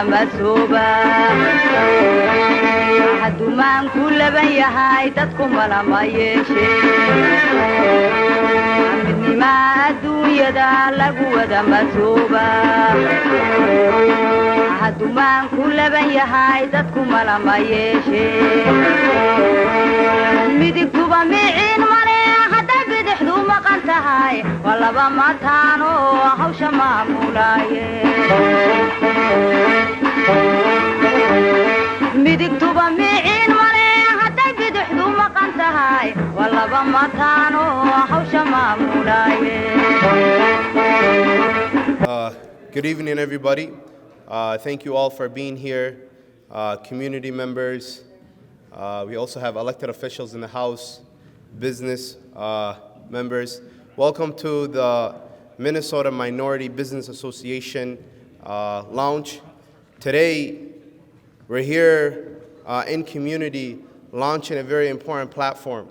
wada masooba hadumaan ku laban yahay dadku malama yeeshee midnima adduunyada lagu wada masooba hadumaan ku laban yahay dadku malama yeeshee midigtuba miciin male hadday bidixdu maqan tahay waa laba mataan oo hawsha maamulaaye midigtuba miciin male hadday bidixdu maqan tahay waa laba mataan oo hawsha maamulaaye. Good evening, everybody. Thank you all for being here, community members. We also have elected officials in the House, business members. Welcome to the Minnesota Minority Business Association launch. Today, we're here in community launching a very important platform,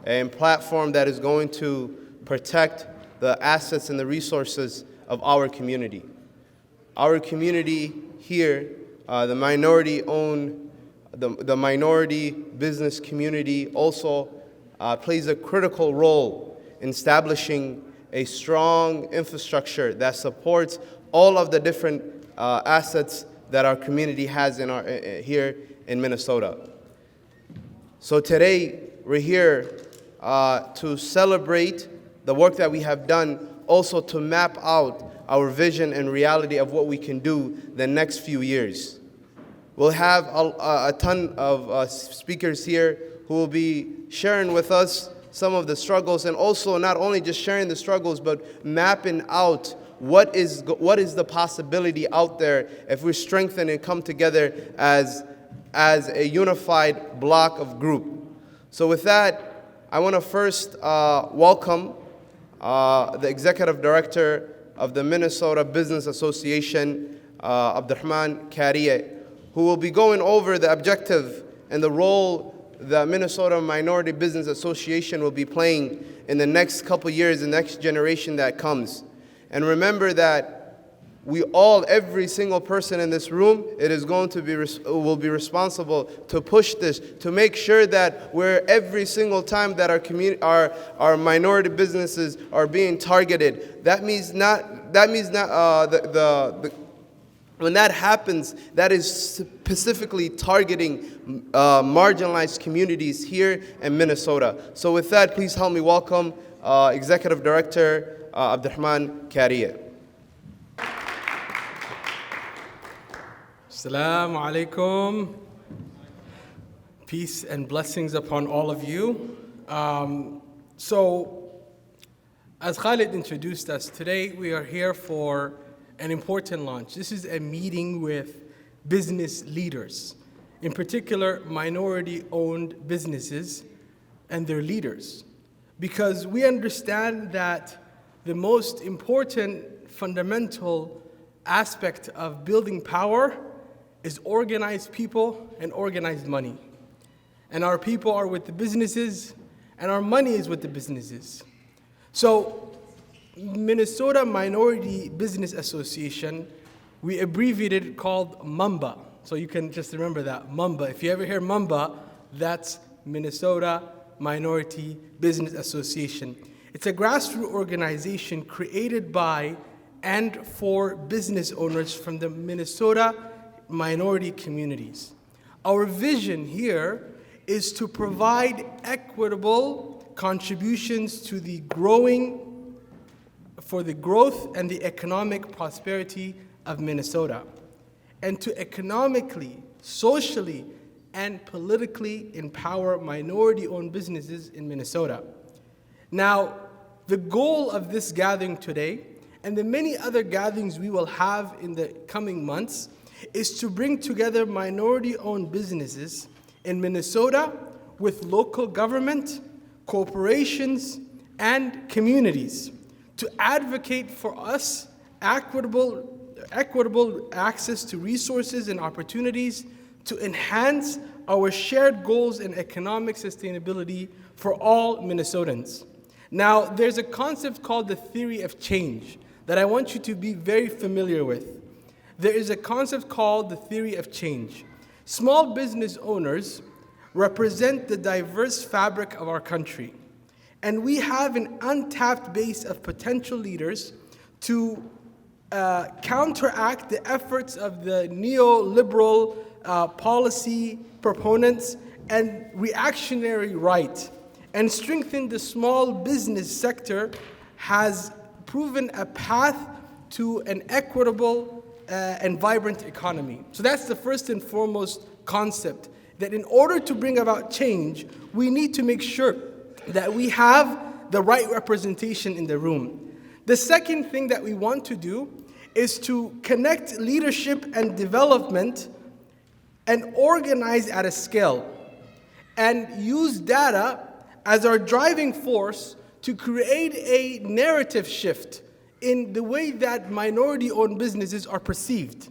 a platform that is going to protect the assets and the resources of our community. Our community here, the minority-owned, the minority business community also plays a critical role in establishing a strong infrastructure that supports all of the different assets that our community has in here in Minnesota. So today, we're here to celebrate the work that we have done, also to map out our vision and reality of what we can do the next few years. We'll have a ton of speakers here who will be sharing with us some of the struggles, and also not only just sharing the struggles, but mapping out what is the possibility out there if we strengthen and come together as a unified block of group. So with that, I want to first welcome the Executive Director of the Minnesota Business Association, Abdurrahman Kariye, who will be going over the objective and the role the Minnesota Minority Business Association will be playing in the next couple years, the next generation that comes. And remember that we all, every single person in this room, will be responsible to push this, to make sure that every single time that our minority businesses are being targeted, when that happens, that is specifically targeting marginalized communities here in Minnesota. So with that, please help me welcome Executive Director Abdurrahman Kariye. Assalamu alaikum. Peace and blessings upon all of you. So, as Khalid introduced us, today we are here for an important launch. This is a meeting with business leaders, in particular minority-owned businesses and their leaders, because we understand that the most important fundamental aspect of building power is organized people and organized money. And our people are with the businesses, and our money is with the businesses. So, Minnesota Minority Business Association, we abbreviated it called MUMBA. So you can just remember that, MUMBA. If you ever hear MUMBA, that's Minnesota Minority Business Association. It's a grassroots organization created by and for business owners from the Minnesota minority communities. Our vision here is to provide equitable contributions to the growth and the economic prosperity of Minnesota, and to economically, socially, and politically empower minority-owned businesses in Minnesota. Now, the goal of this gathering today, and the many other gatherings we will have in the coming months, is to bring together minority-owned businesses in Minnesota with local government, corporations, and communities to advocate for us equitable access to resources and opportunities to enhance our shared goals and economic sustainability for all Minnesotans. Now, there's a concept called the theory of change that I want you to be very familiar with. there is a concept called the theory of change. Small business owners represent the diverse fabric of our country, and we have an untapped base of potential leaders to counteract the efforts of the neoliberal policy proponents and reactionary right, and strengthen the small business sector has proven a path to an equitable and vibrant economy. So that's the first and foremost concept, that in order to bring about change, we need to make sure that we have the right representation in the room. The second thing that we want to do is to connect leadership and development and organize at a scale, and use data as our driving force to create a narrative shift in the way that minority-owned businesses are perceived,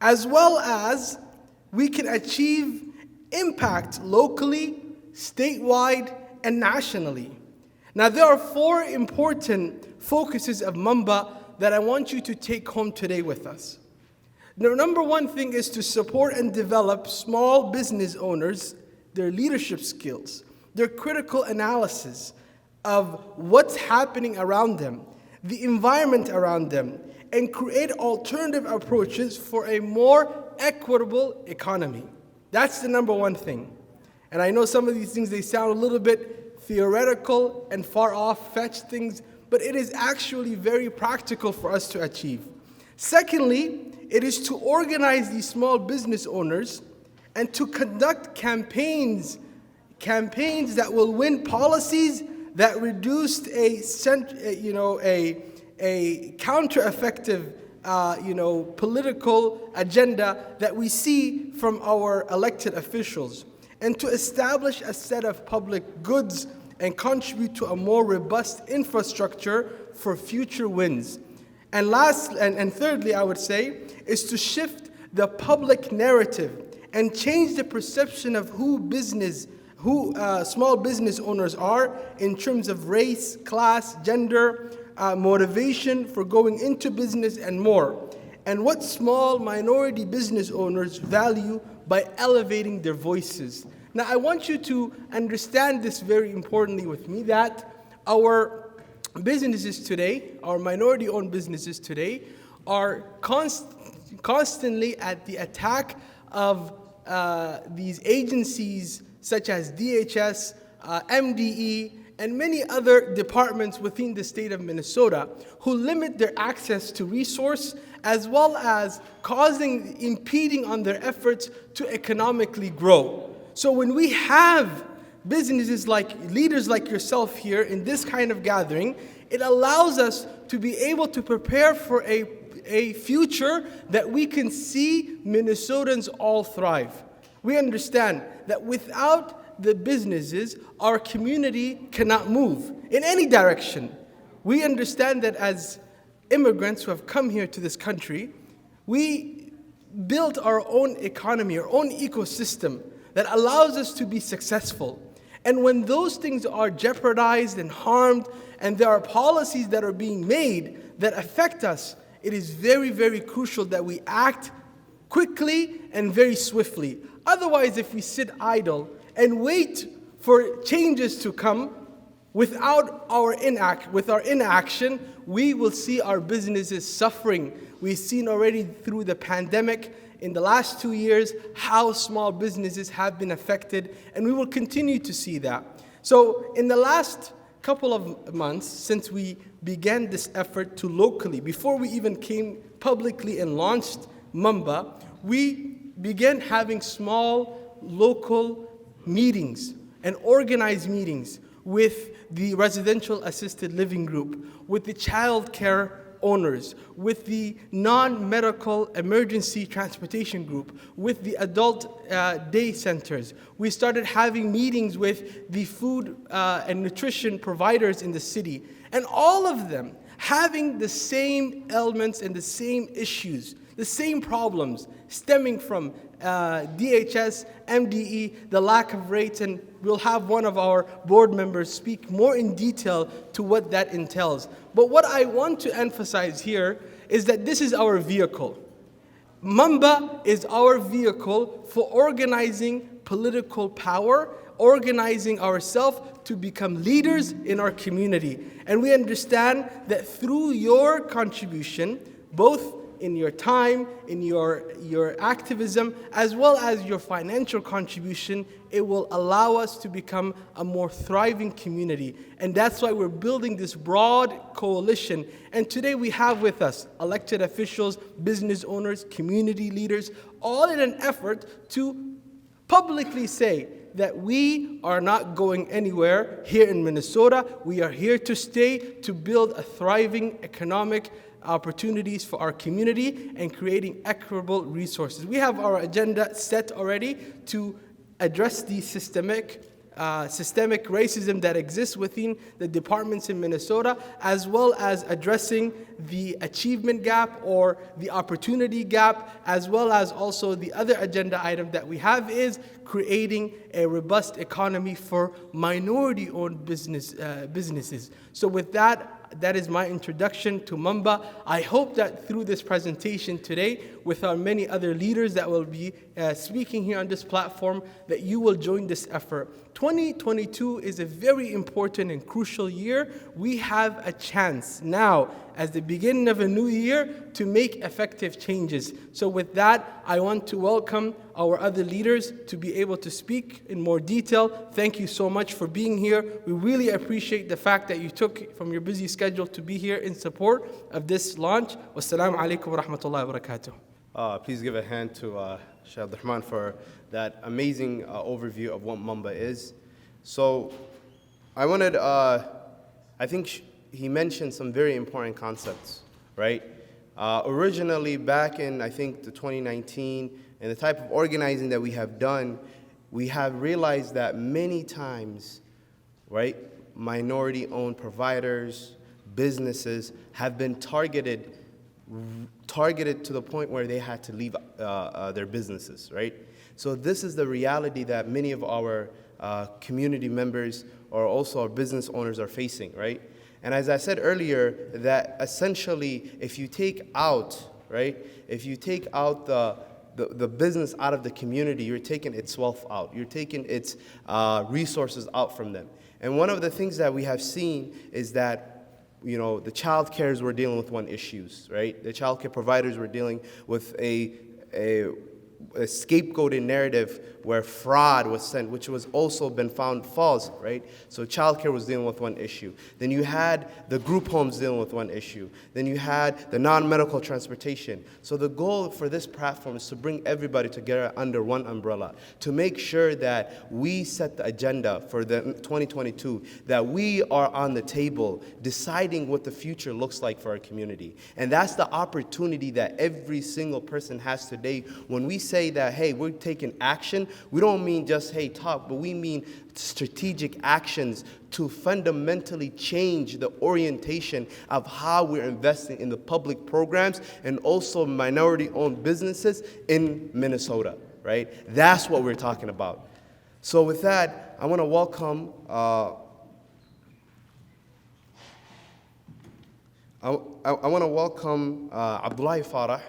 as well as we can achieve impact locally, statewide, and nationally. Now, there are 4 important focuses of Mamba that I want you to take home today with us. The number one thing is to support and develop small business owners, their leadership skills, their critical analysis of what's happening around them, the environment around them, and create alternative approaches for a more equitable economy. That's the number one thing. And I know some of these things, they sound a little bit theoretical and far off, fetched things, but it is actually very practical for us to achieve. Secondly, it is to organize these small business owners and to conduct campaigns that will win policies that reduced a counter-effective political agenda that we see from our elected officials, and to establish a set of public goods and contribute to a more robust infrastructure for future wins. And thirdly, I would say, is to shift the public narrative and change the perception of who small business owners are in terms of race, class, gender, motivation for going into business, and more, and what small minority business owners value by elevating their voices. Now, I want you to understand this very importantly with me, that our businesses today, our minority-owned businesses today, are constantly at the attack of these agencies such as DHS, MDE, and many other departments within the state of Minnesota, who limit their access to resource, as well as impeding on their efforts to economically grow. So when we have businesses leaders like yourself here in this kind of gathering, it allows us to be able to prepare for a future that we can see Minnesotans all thrive. We understand that without the businesses, our community cannot move in any direction. We understand that as immigrants who have come here to this country, we built our own economy, our own ecosystem that allows us to be successful. And when those things are jeopardized and harmed, and there are policies that are being made that affect us, it is very, very crucial that we act quickly and very swiftly. Otherwise, if we sit idle and wait for changes to come with our inaction, we will see our businesses suffering. We've seen already through the pandemic in the last 2 years how small businesses have been affected, and we will continue to see that. So in the last couple of months, since we began this effort to locally, before we even came publicly and launched Mamba, we began having small local meetings and organized meetings with the residential assisted living group, with the child care owners, with the non-medical emergency transportation group, with the adult day centers. We started having meetings with the food and nutrition providers in the city, and all of them having the same elements and the same issues, the same problems stemming from DHS, MDE, the lack of rates, and we'll have one of our board members speak more in detail to what that entails. But what I want to emphasize here is that this is our vehicle. Mamba is our vehicle for organizing political power, organizing ourselves to become leaders in our community. And we understand that through your contribution, both in your time, in your activism, as well as your financial contribution, it will allow us to become a more thriving community. And that's why we're building this broad coalition. And today we have with us elected officials, business owners, community leaders, all in an effort to publicly say that we are not going anywhere here in Minnesota. We are here to stay, to build a thriving economic opportunities for our community and creating equitable resources. We have our agenda set already to address the systemic racism that exists within the departments in Minnesota, as well as addressing the achievement gap or the opportunity gap, as well as also the other agenda item that we have is creating a robust economy for minority-owned businesses. So with that is my introduction to Mamba. I hope that through this presentation today, with our many other leaders that will be speaking here on this platform, that you will join this effort. 2022 is a very important and crucial year. We have a chance now, as the beginning of a new year, to make effective changes. So with that, I want to welcome our other leaders to be able to speak in more detail. Thank you so much for being here. We really appreciate the fact that you took from your busy schedule to be here in support of this launch. Wassalamu alaikum wa rahmatullahi wa barakatuh. Please give a hand to Sheikh Abdurrahman for that amazing overview of what Mamba is. So I wanted, I think he mentioned some very important concepts, right? Originally back in, I think, the 2019, and the type of organizing that we have done, we have realized that many times, right, minority-owned providers, businesses have been targeted to the point where they had to leave their businesses, right? So this is the reality that many of our community members or also our business owners are facing, right? And as I said earlier, that essentially if you take out, right, if you take out the business out of the community, you're taking its wealth out. You're taking its resources out from them. And one of the things that we have seen is that, you know, the child cares were dealing with one issues, right? The child care providers were dealing with a scapegoating narrative where fraud was sent, which was also been found false, right? So childcare was dealing with one issue. Then you had the group homes dealing with one issue. Then you had the non-medical transportation. So the goal for this platform is to bring everybody together under one umbrella, to make sure that we set the agenda for the 2022, that we are on the table deciding what the future looks like for our community. And that's the opportunity that every single person has today. When we say that, hey, we're taking action, we don't mean just, hey, talk, but we mean strategic actions to fundamentally change the orientation of how we're investing in the public programs and also minority-owned businesses in Minnesota, right? That's what we're talking about. So with that, I want to welcome Abdullahi Farah,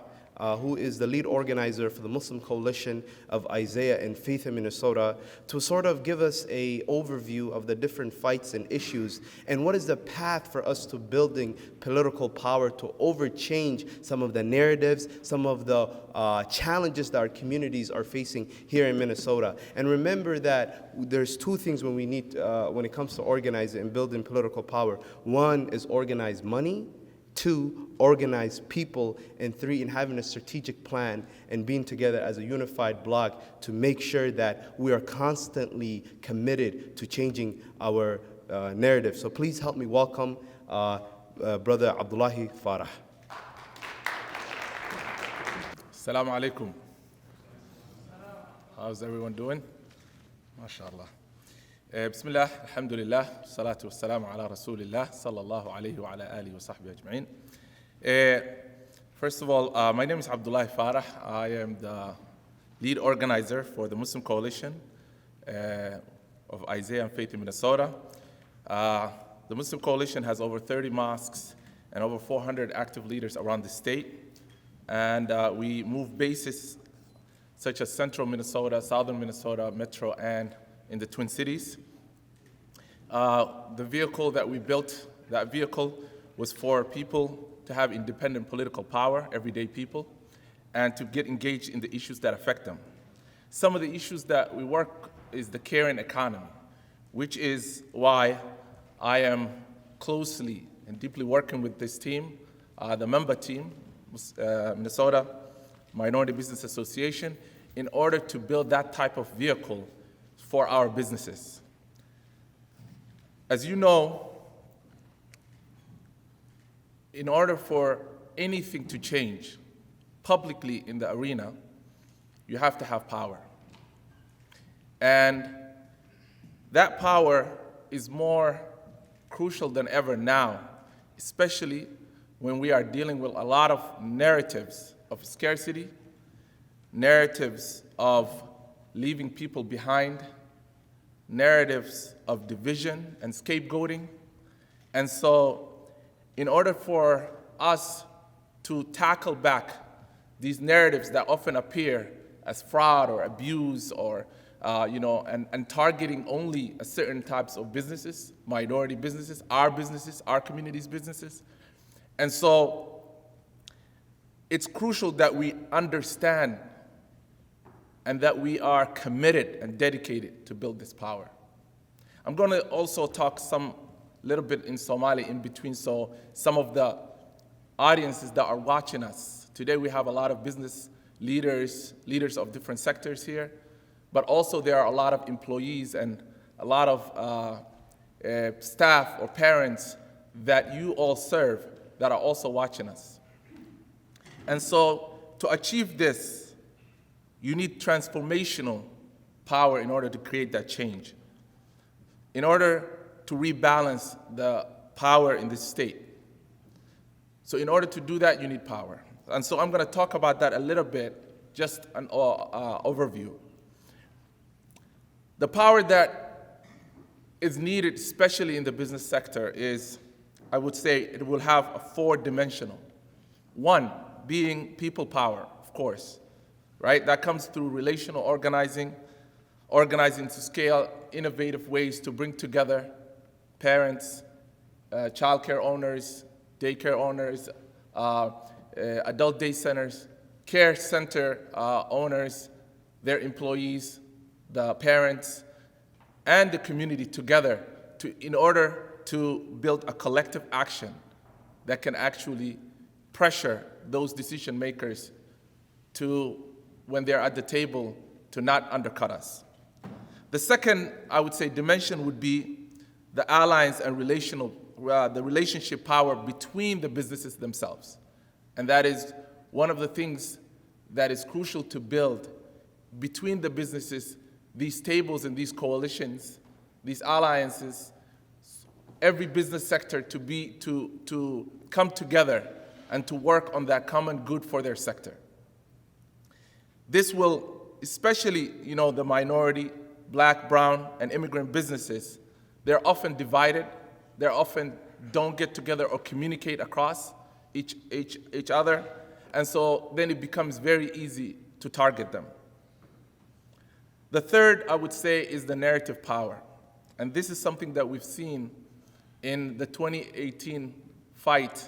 who is the lead organizer for the Muslim Coalition of Isaiah and Faith in Minnesota, to sort of give us an overview of the different fights and issues and what is the path for us to building political power to overchange some of the narratives, some of the challenges that our communities are facing here in Minnesota. And remember that there's two things when we need, when it comes to organizing and building political power. One is organized money. 2, organize people, and 3, in having a strategic plan and being together as a unified bloc to make sure that we are constantly committed to changing our narrative. So please help me welcome Brother Abdullahi Farah. Assalamu alaikum. How's everyone doing? MashaAllah. Bismillah, alhamdulillah, salatu wassalamu ala rasulillah, sallallahu alayhi wa ala alihi wa sahbihi ajma'in. First of all, my name is Abdullahi Farah. I am the lead organizer for the Muslim Coalition of Isaiah and Faith in Minnesota. The Muslim Coalition has over 30 mosques and over 400 active leaders around the state. and we move bases such as central Minnesota, southern Minnesota, Metro, and in the Twin Cities. The vehicle that we built, that vehicle was for people to have independent political power, everyday people, and to get engaged in the issues that affect them. Some of the issues that we work is the caring economy, which is why I am closely and deeply working with this team, the member team, Minnesota Minority Business Association, in order to build that type of vehicle for our businesses. As you know, in order for anything to change publicly in the arena, you have to have power. And that power is more crucial than ever now, especially when we are dealing with a lot of narratives of scarcity, narratives of leaving people behind, narratives of division and scapegoating. And so, in order for us to tackle back these narratives that often appear as fraud or abuse or and targeting only a certain types of businesses, minority businesses, our community's businesses. And so it's crucial that we understand and that we are committed and dedicated to build this power. I'm going to also talk little bit in Somali in between, so some of the audiences that are watching us. Today we have a lot of business leaders of different sectors here, but also there are a lot of employees and a lot of staff or parents that you all serve that are also watching us. And so to achieve this, you need transformational power in order to create that change, in order to rebalance the power in this state. So in order to do that, you need power. And so I'm going to talk about that a little bit, just an overview. The power that is needed, especially in the business sector, is, I would say, it will have a four-dimensional. One being people power, of course, right? That comes through relational organizing to scale innovative ways to bring together parents, childcare owners, daycare owners, adult day centers, care center owners, their employees, the parents, and the community together in order to build a collective action that can actually pressure those decision makers to, when they're at the table, to not undercut us. The second, I would say, dimension would be the alliance and the relationship power between the businesses themselves. And that is one of the things that is crucial to build between the businesses, these tables and these coalitions, these alliances, every business sector to come together and to work on that common good for their sector. This will, especially, the minority, Black, brown, and immigrant businesses, they're often divided. They often don't get together or communicate across each other. And so then it becomes very easy to target them. The third, I would say, is the narrative power. And this is something that we've seen in the 2018 fight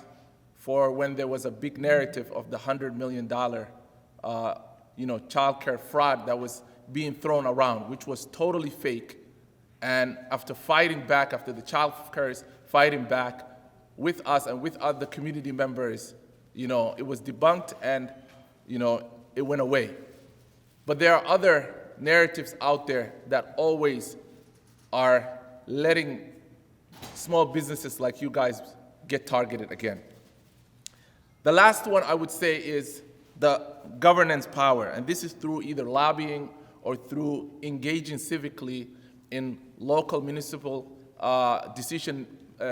for when there was a big narrative of the $100 million childcare fraud that was being thrown around, which was totally fake. And after fighting back, after the child carers fighting back with us and with other community members, it was debunked and, it went away. But there are other narratives out there that always are letting small businesses like you guys get targeted again. The last one I would say is the governance power, and this is through either lobbying or through engaging civically in local municipal decision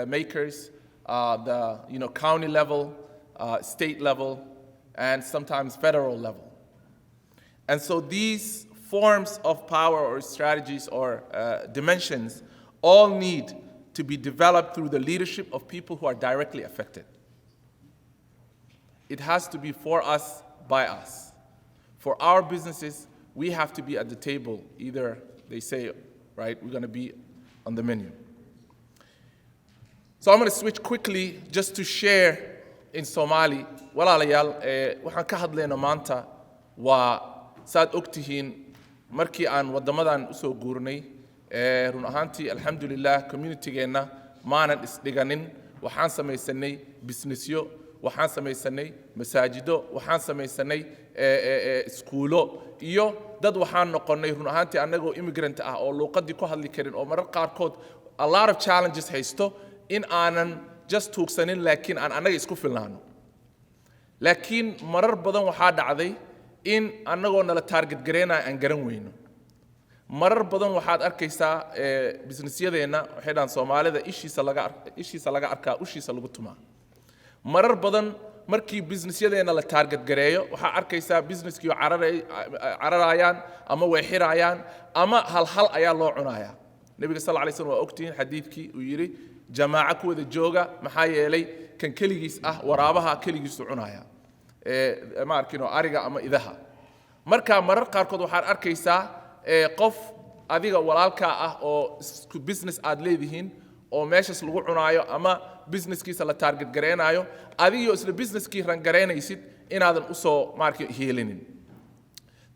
makers, the county level, state level, and sometimes federal level. And so these forms of power or strategies or dimensions all need to be developed through the leadership of people who are directly affected. it has to be for us, by us. For our businesses, we have to be at the table. Either they say, right, we're going to be on the menu. So I'm going to switch quickly just to share in Somali. Walaalayaal, waxaan ka hadlayno maanta waa saad ogtihiin markii aan wadamadan u soo guurnay run ahaantii alxamdulillah communitygeenna maanan isdhiganin waxaan samaysanay businessyo waxaan samaysanay masaajido waxaan samaysanay iskuulo iyo dad waxaan noqonay run ahaantii annagoo immigrant ah oo luuqadii ku hadli karin oo marar qaarkood a lot of challenges haysto in aanan just tuugsanin laakiin aan annaga isku filnaano laakiin marar badan waxaa dhacday in annagoo nala target gareynaya aan garan weyno marar badan waxaad arkaysaa businessyadeenna waxay dhahan Soomaalida ishiisa laga arkaa ushiisa lagu tumaa marar badan markii businessyadeenna la target gareeyo waxaa arkaysaa businesskii cararayaan ama way xirayaan ama hal ayaa loo cunayaa nabiga sallallahu alayhi wasallam waa ogtiin xadiidkii uu yiri jamaaca ku wada jooga maxaa yeelay kan kaligiis ah waraabaha kaligiis u cunaya ma arkino ariga ama idaha marka marar qaarkood waxaad arkaysaa qof adiga walaalka ah oo business aad leedihiin oo meeshas lagu cunaayo ama businesskiisa la target gareenayo adiga isla businesskii ran gareynaysid inaadan u soo markii heelinin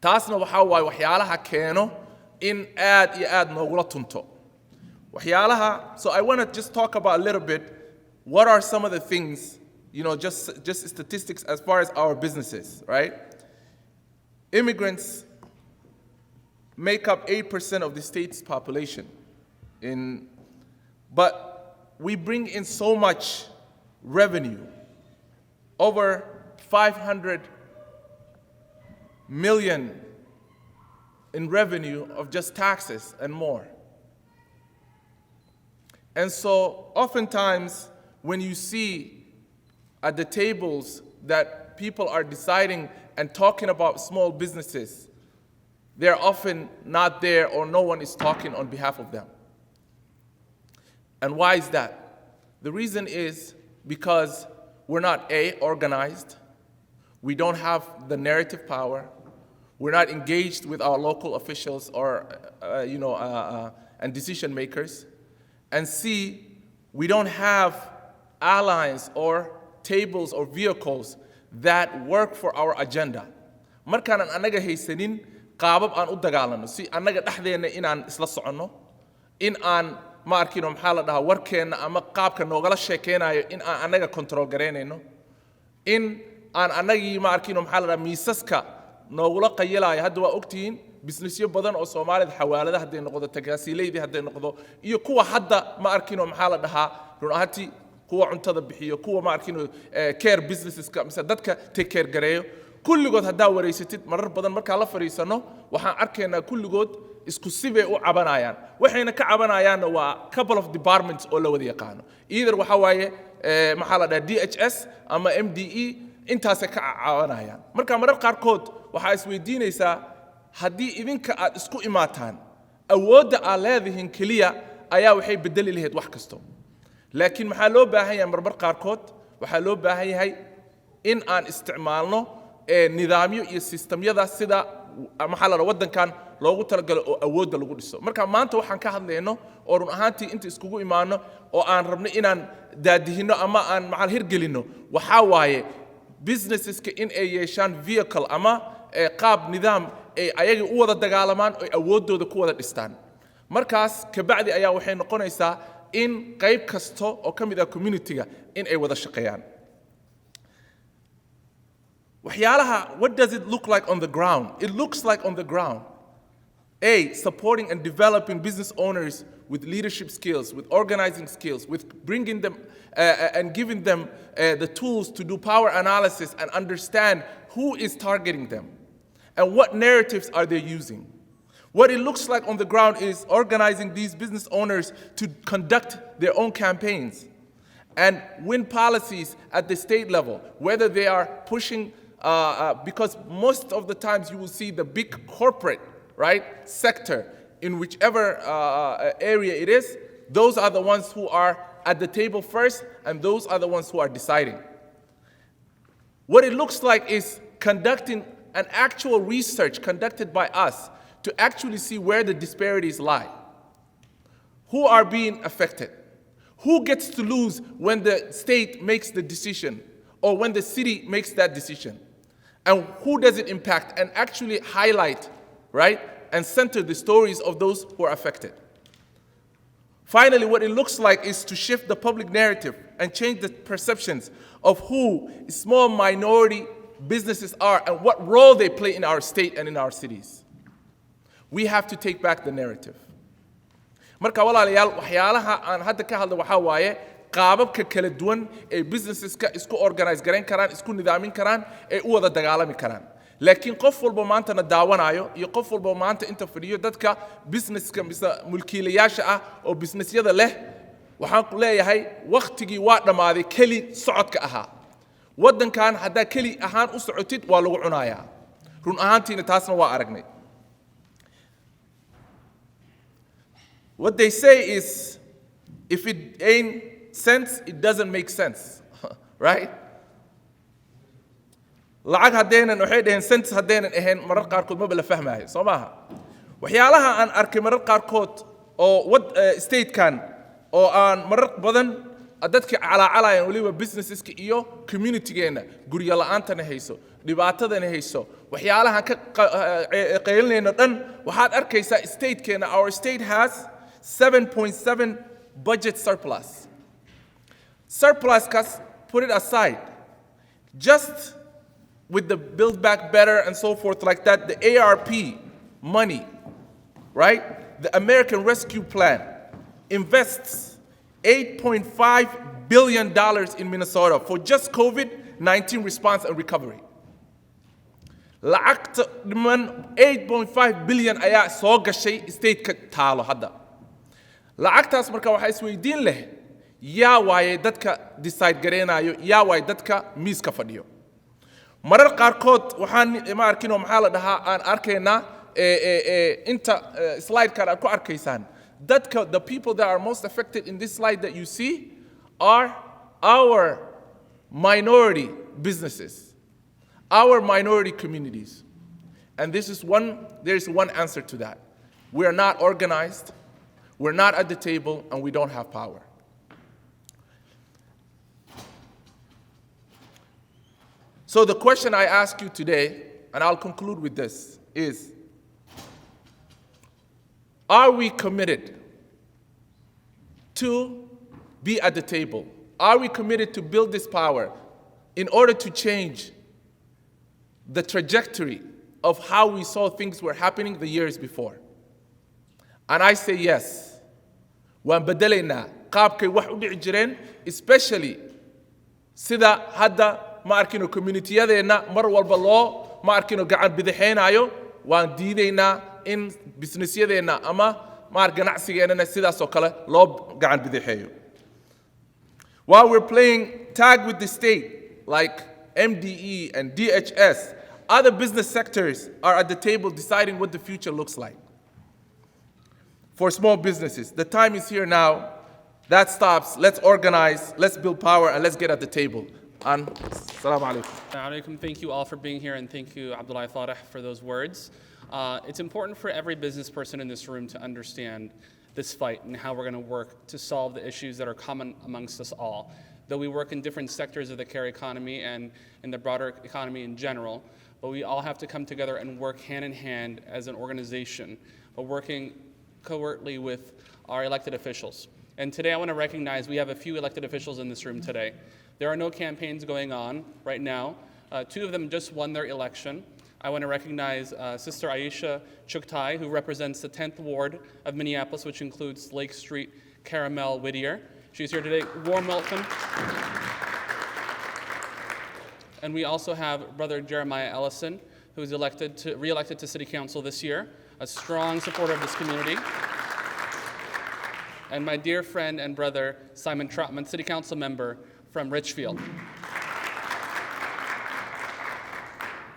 taasna waxa waay waxyaalaha keeno in aad iyo aad noogula tunto waxyaalaha so I want to just talk about a little bit what are some of the things just statistics as far as our businesses right immigrants make up 8% of the state's population but we bring in so much revenue over 500 million in revenue of just taxes and more. And so oftentimes when you see at the tables that people are deciding and talking about small businesses, they're often not there or no one is talking on behalf of them. And why is that? The reason is because we're not organized, we don't have the narrative power, we're not engaged with our local officials or and decision makers. And C, we don't have allies or tables or vehicles that work for our agenda. Markaan anaga haysanin qaabab aan u dagaalano si anaga dhaxdeena inaan isla soconno in aan ma arkino maxaa la dhahaa warkeena ama qaabka noogala sheekeynayo in aan anaga control gareynayno in aan anagii ma arkino maxaa la dhahaa miisaska noogula qayilaayo hadda waa ogtihiin businessyo badan oo Soomaalida xawaalada haday noqdo tagaasiileeydi haday noqdo iyo kuwa hadda ma arkino maxaa la dhahaa run ahaantii kuwa cuntada bixiyo kuwa ma arkino care businesses ka mise dadka take care gareeyo kulligood hadaa wareysatid marar badan marka la fariisano waxaan arkaynaa kulligood isku sibay u cabanayaan waxayna ka cabanayaan waa couple of departments oo la wada yaqaano either waxa waaye maxaa la dhahaa DHS ama MDE intaas ka cabanayaan marka marar qaarkood waxa isweydiinaysaa haddii idinka aad isku imaataan awoodda aad leedihiin keliya ayaa waxay bedeli lahayd wax kasto laakiin maxaa loo baahan yahay marbar qaarkood waxaa loo baahan yahay in aan isticmaalno nidaamyo iyo systemyada sida maxaa la wadankan loogu talagalo oo awoodda lagu dhiso marka maanta waxaan ka hadlayno oo run ahaantii inta iskugu imaano oo aan rabno inaan daadihino ama aan maxal hirgelino waxa waaye businesseska in ay yeeshaan vehicle ama qaab nidaam ay ayaga u wada dagaalamaan oo awoodooda ku wada dhistaan markaas ka bacdi ayaa waxay noqonaysaa in qayb kasto oo kamid ah community-ga in ay wada shaqeeyaan waxyaalaha what does it look like on the ground it looks like on the ground supporting and developing business owners with leadership skills with organizing skills with bringing them and giving them the tools to do power analysis and understand who is targeting them and what narratives are they using. What it looks like on the ground is organizing these business owners to conduct their own campaigns and win policies at the state level, whether they are pushing, because most of the times you will see the big corporate, right, sector in whichever area it is, those are the ones who are at the table first and those are the ones who are deciding. What it looks like is conducting an actual research conducted by us to actually see where the disparities lie. Who are being affected? Who gets to lose when the state makes the decision or when the city makes that decision? And who does it impact? And actually highlight, right, and center the stories of those who are affected. Finally, what it looks like is to shift the public narrative and change the perceptions of who small minority businesses are and what role they play in our state and in our cities. We have to take back the narrative. Marka walaalayaal waxyaalaha aan hadda ka hadlo waxa waaye qaababka kala duwan ee businesseska isku organize garan karaan, isku nidaamin karaan, ee u wada dagaalami karaan. Laakiin qof walba maanta na daawanayo iyo qof walba maanta inta fadhiyo dadka businesska mise mulkiilayaasha ah oo businessyada leh waxaan ku leeyahay waqtigii waa dhamaaday keli socodka ahaa. Wadankan hadda keli ahaan u socotid waa lagu cunayaa. Run ahaantiina taasna waa aragnay. What they say is, if it ain't sense, it doesn't make sense, right? lacag haddaynan waxay dhaheen sense haddaynan ahayn marar qaarkood maba la fahmaayo soo maaha waxyaalaha aan arkay marar qaarkood oo statekan oo aan marar badan dadka calaacalayaan waliba businesseska iyo communitygeena guryo la'aantana hayso dhibaatadana hayso waxyaalaha ka qeylinayna dhan waxaad arkaysaa statekeena our state has 7.7 budget surplus. Surplus, put it aside. Just with the Build Back Better and so forth like that, the ARP money, right? The American Rescue Plan invests $8.5 billion in Minnesota for just COVID-19 response and recovery. Lacagta dhiman 8.5 billion ayaa soo gashay state-ka taalo hadda. Lacagtaas marka waxaa isweydiin leh yaa waaye dadka decide gareenayo yaa waaye dadka miiska fadhiyo. Marar qaarkood waxaan ma arkin oo maxaa la dhahaa aan arkaynaa inta slide-kan aad ku arkaysaan. Dadka, the people that are most affected in this slide that you see are our minority businesses, our minority communities. And there's one answer to that. We are not organized, we're not at the table, and we don't have power. So the question I ask you today, and I'll conclude with this, is, are we committed to be at the table? Are we committed to build this power in order to change the trajectory of how we saw things were happening the years before? And I say yes. Waan bedelaynaa qaabkay wax u dhici jireen, especially sida hadda ma arkino community-yadeena mar walba loo ma arkino gacan bidixeenayo waan diidaynaa in business-yadeena ama maar ganacsigeena sidaas oo kale loo gacan bidixeeyo. While we're playing tag with the state like MDE and DHS, other business sectors are at the table deciding what the future looks like. For small businesses, the time is here now. That stops. Let's organize, let's build power, and let's get at the table. And assalamu alaikum. Thank you all for being here, and thank you, Abdullah Farah, for those words. It's important for every business person in this room to understand this fight and how we're going to work to solve the issues that are common amongst us all. Though we work in different sectors of the care economy and in the broader economy in general, but we all have to come together and work hand in hand as an organization, but working covertly with our elected officials. And today I want to recognize we have a few elected officials in this room today. There are no campaigns going on right now. Two of them just won their election. I want to recognize Sister Aisha Chuktai, who represents the 10th Ward of Minneapolis, which includes Lake Street, Caramel, Whittier. She's here today. Warm welcome. And we also have Brother Jeremiah Ellison, who is re-elected to City Council this year, a strong supporter of this community. And my dear friend and brother, Simon Trotman, City Council member from Richfield.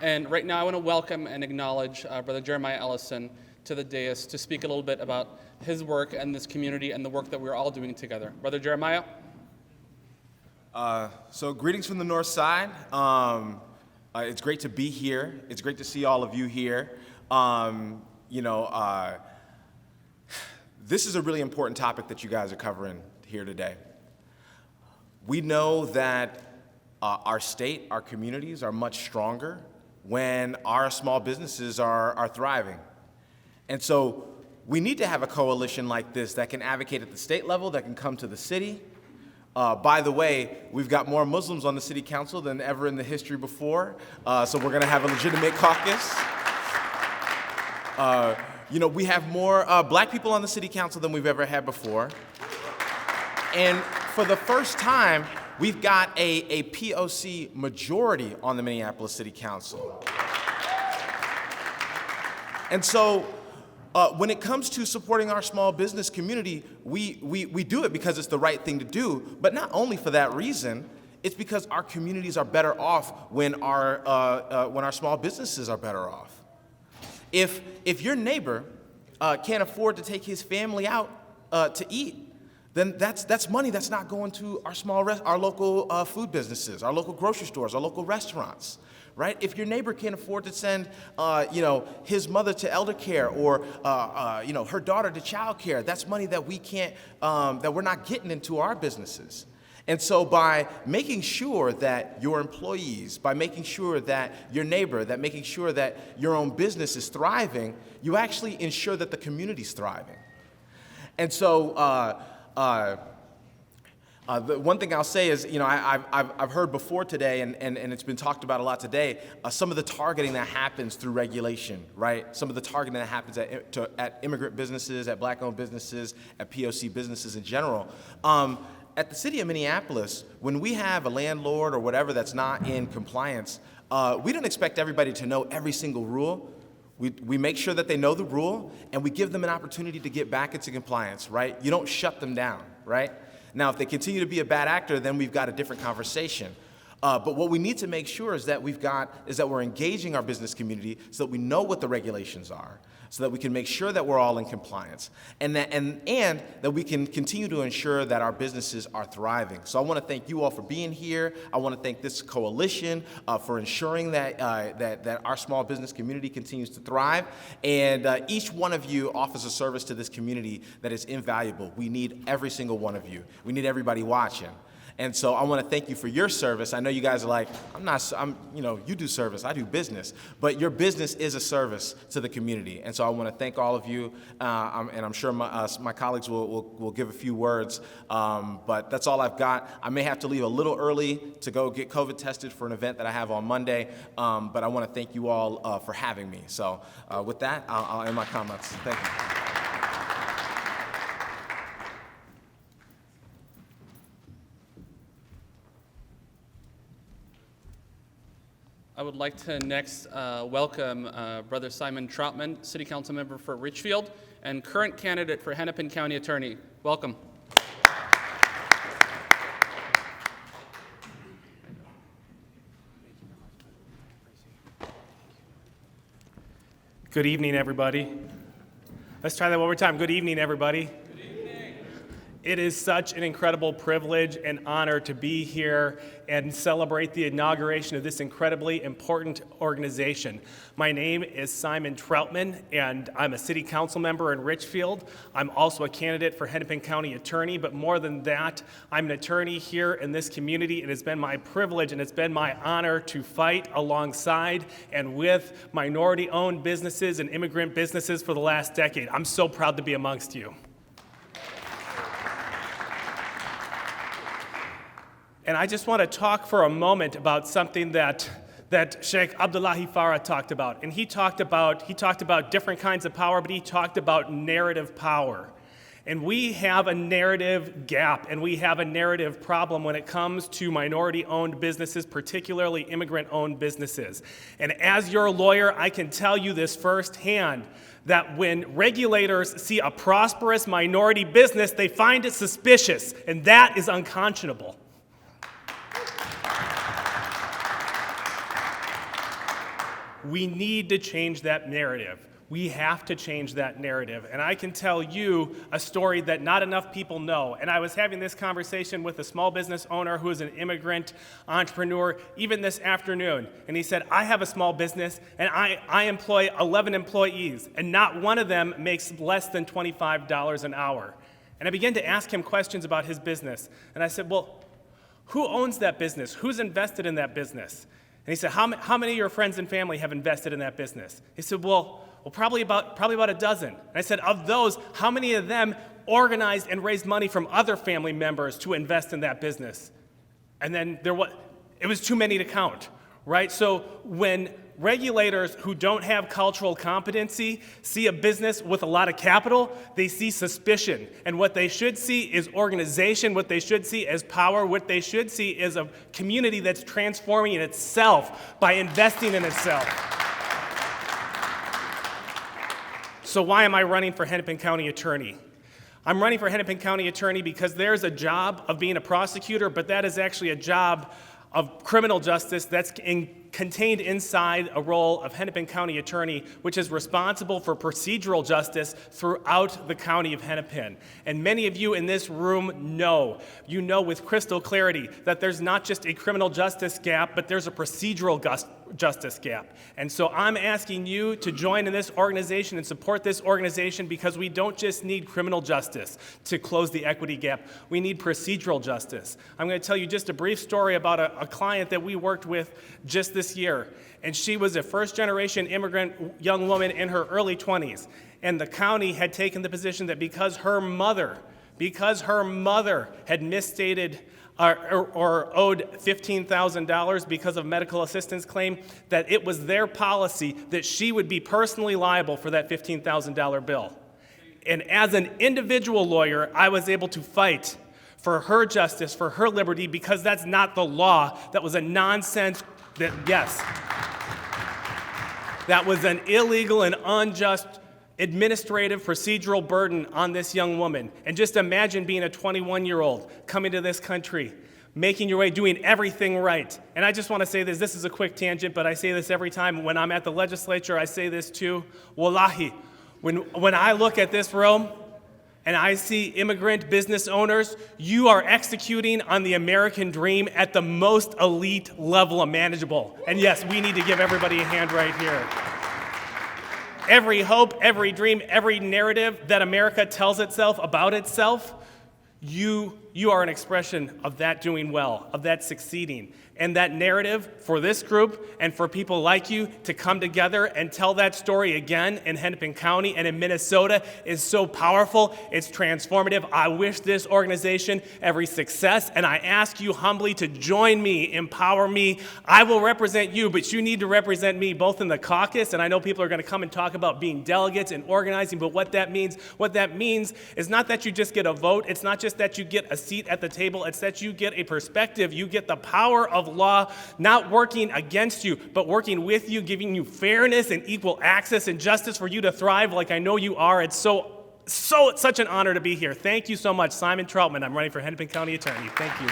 And right now I want to welcome and acknowledge Brother Jeremiah Ellison to the dais to speak a little bit about his work and this community and the work that we're all doing together. Brother Jeremiah? So greetings from the North Side. It's great to be here. It's great to see all of you here. This is a really important topic that you guys are covering here today. We know that our state, our communities are much stronger when our small businesses are thriving. And so we need to have a coalition like this that can advocate at the state level, that can come to the city. By the way, we've got more Muslims on the city council than ever in the history before, so we're gonna have a legitimate caucus. We have more black people on the city council than we've ever had before. And for the first time, we've got a POC majority on the Minneapolis City Council. And so when it comes to supporting our small business community, we do it because it's the right thing to do, but not only for that reason, it's because our communities are better off when our small businesses are better off. If your neighbor can't afford to take his family out to eat, then that's money that's not going to our local food businesses, our local grocery stores, our local restaurants, right? If your neighbor can't afford to send, his mother to elder care or, her daughter to child care, that's money that we can't, that we're not getting into our businesses. And so by making sure that your employees, by making sure that your neighbor, that making sure that your own business is thriving, you actually ensure that the community's thriving. And so the one thing I'll say is, I've heard before today, and it's been talked about a lot today, some of the targeting that happens through regulation, right? Some of the targeting that happens at immigrant businesses, at black-owned businesses, at POC businesses in general. At the city of Minneapolis, when we have a landlord or whatever that's not in compliance, we don't expect everybody to know every single rule. We make sure that they know the rule, and we give them an opportunity to get back into compliance, right? You don't shut them down, right? Now, if they continue to be a bad actor, then we've got a different conversation. But what we need to make sure is that we're engaging our business community so that we know what the regulations are, so that we can make sure that we're all in compliance, and that we can continue to ensure that our businesses are thriving. So I want to thank you all for being here. I want to thank this coalition for ensuring that our small business community continues to thrive. And each one of you offers a service to this community that is invaluable. We need every single one of you. We need everybody watching. And so I want to thank you for your service. I know you guys are like, you do service, I do business. But your business is a service to the community. And so I want to thank all of you. And I'm sure my colleagues will give a few words. But that's all I've got. I may have to leave a little early to go get COVID tested for an event that I have on Monday. But I want to thank you all for having me. So with that, I'll end my comments. Thank you. I would like to next welcome Brother Simon Troutman, City Council member for Richfield and current candidate for Hennepin County Attorney. Welcome. Good evening, everybody. Let's try that one more time. Good evening, everybody. It is such an incredible privilege and honor to be here and celebrate the inauguration of this incredibly important organization. My name is Simon Troutman, and I'm a city council member in Richfield. I'm also a candidate for Hennepin County Attorney, but more than that, I'm an attorney here in this community. It has been my privilege and it's been my honor to fight alongside and with minority-owned businesses and immigrant businesses for the last decade. I'm so proud to be amongst you. And I just want to talk for a moment about something that Sheikh Abdullahi Farah talked about. And he talked about different kinds of power, but he talked about narrative power. And we have a narrative gap, and we have a narrative problem when it comes to minority-owned businesses, particularly immigrant-owned businesses. And as your lawyer, I can tell you this firsthand, that when regulators see a prosperous minority business, they find it suspicious, and that is unconscionable. We need to change that narrative. We have to change that narrative. And I can tell you a story that not enough people know. And I was having this conversation with a small business owner who is an immigrant entrepreneur even this afternoon. And he said, I have a small business and I employ 11 employees, and not one of them makes less than $25 an hour. And I began to ask him questions about his business. And I said, well, who owns that business? Who's invested in that business? And he said, how many of your friends and family have invested in that business? He said, well, probably about a dozen. And I said, of those, how many of them organized and raised money from other family members to invest in that business? And then it was too many to count, right? So when regulators who don't have cultural competency see a business with a lot of capital, they see suspicion. And what they should see is organization. What they should see is power. What they should see is a community that's transforming itself by investing in itself. So why am I running for Hennepin County Attorney? I'm running for Hennepin County Attorney because there's a job of being a prosecutor, but that is actually a job of criminal justice that's contained inside a role of Hennepin County Attorney, which is responsible for procedural justice throughout the county of Hennepin. And many of you in this room know with crystal clarity that there's not just a criminal justice gap, but there's a procedural justice gap. And so I'm asking you to join in this organization and support this organization, because we don't just need criminal justice to close the equity gap. We need procedural justice. I'm going to tell you just a brief story about a client that we worked with just this year. And she was a first-generation immigrant young woman in her early 20s. And the county had taken the position that because her mother had misstated or owed $15,000 because of medical assistance claim, that it was their policy that she would be personally liable for that $15,000 bill. And as an individual lawyer, I was able to fight for her justice, for her liberty, because that's not the law. That was a nonsense, that was an illegal and unjust administrative procedural burden on this young woman. And just imagine being a 21-year-old coming to this country, making your way, doing everything right. And I just want to say this is a quick tangent, but I say this every time. When I'm at the legislature, I say this too. Wallahi, when I look at this room and I see immigrant business owners, you are executing on the American dream at the most elite level imaginable. And yes, we need to give everybody a hand right here. Every hope, every dream, every narrative that America tells itself about itself, you are an expression of that doing well, of that succeeding. And that narrative for this group and for people like you to come together and tell that story again in Hennepin County and in Minnesota is so powerful. It's transformative. I wish this organization every success, and I ask you humbly to join me, empower me. I will represent you, but you need to represent me both in the caucus, and I know people are going to come and talk about being delegates and organizing, but what that means is not that you just get a vote. It's not just that you get a seat at the table. It's that you get a perspective. You get the power of law, not working against you, but working with you, giving you fairness and equal access and justice for you to thrive like I know you are. It's such an honor to be here. Thank you so much. Simon Troutman. I'm running for Hennepin County Attorney. Thank you.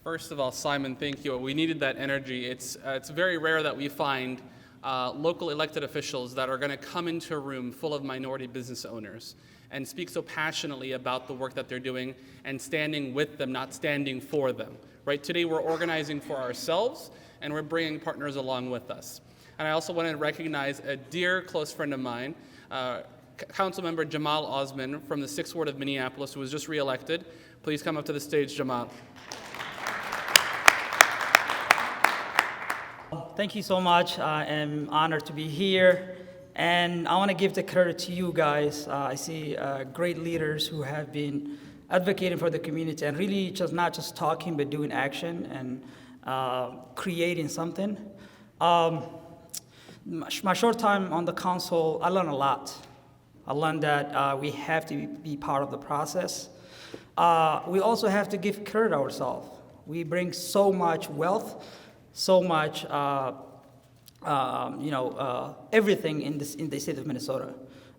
First of all, Simon, thank you. We needed that energy. It's very rare that we find local elected officials that are going to come into a room full of minority business owners and speak so passionately about the work that they're doing and standing with them, not standing for them. Right? Today we're organizing for ourselves and we're bringing partners along with us. And I also want to recognize a dear close friend of mine, Councilmember Jamal Osman from the 6th Ward of Minneapolis, who was just reelected. Please come up to the stage, Jamal. Thank you so much. I am honored to be here. And I want to give the credit to you guys. I see great leaders who have been advocating for the community and really just not just talking, but doing action and creating something. My short time on the council, I learned a lot. I learned that we have to be part of the process. We also have to give credit ourselves. We bring so much wealth, so much everything in the state of Minnesota.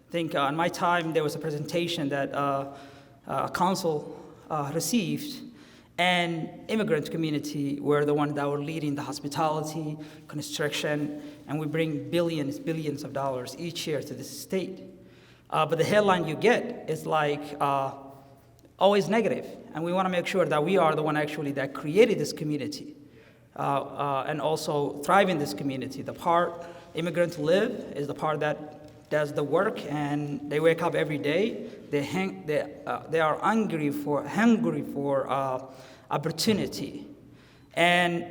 I think in my time there was a presentation that council received, And immigrant community, we're the one that were leading the hospitality, construction, and we bring billions of dollars each year to this state. But the headline you get is like always negative. And we want to make sure that we are the one actually that created this community and also thrive in this community. The part immigrants live is the part that does the work, and they wake up every day. They are hungry for opportunity. And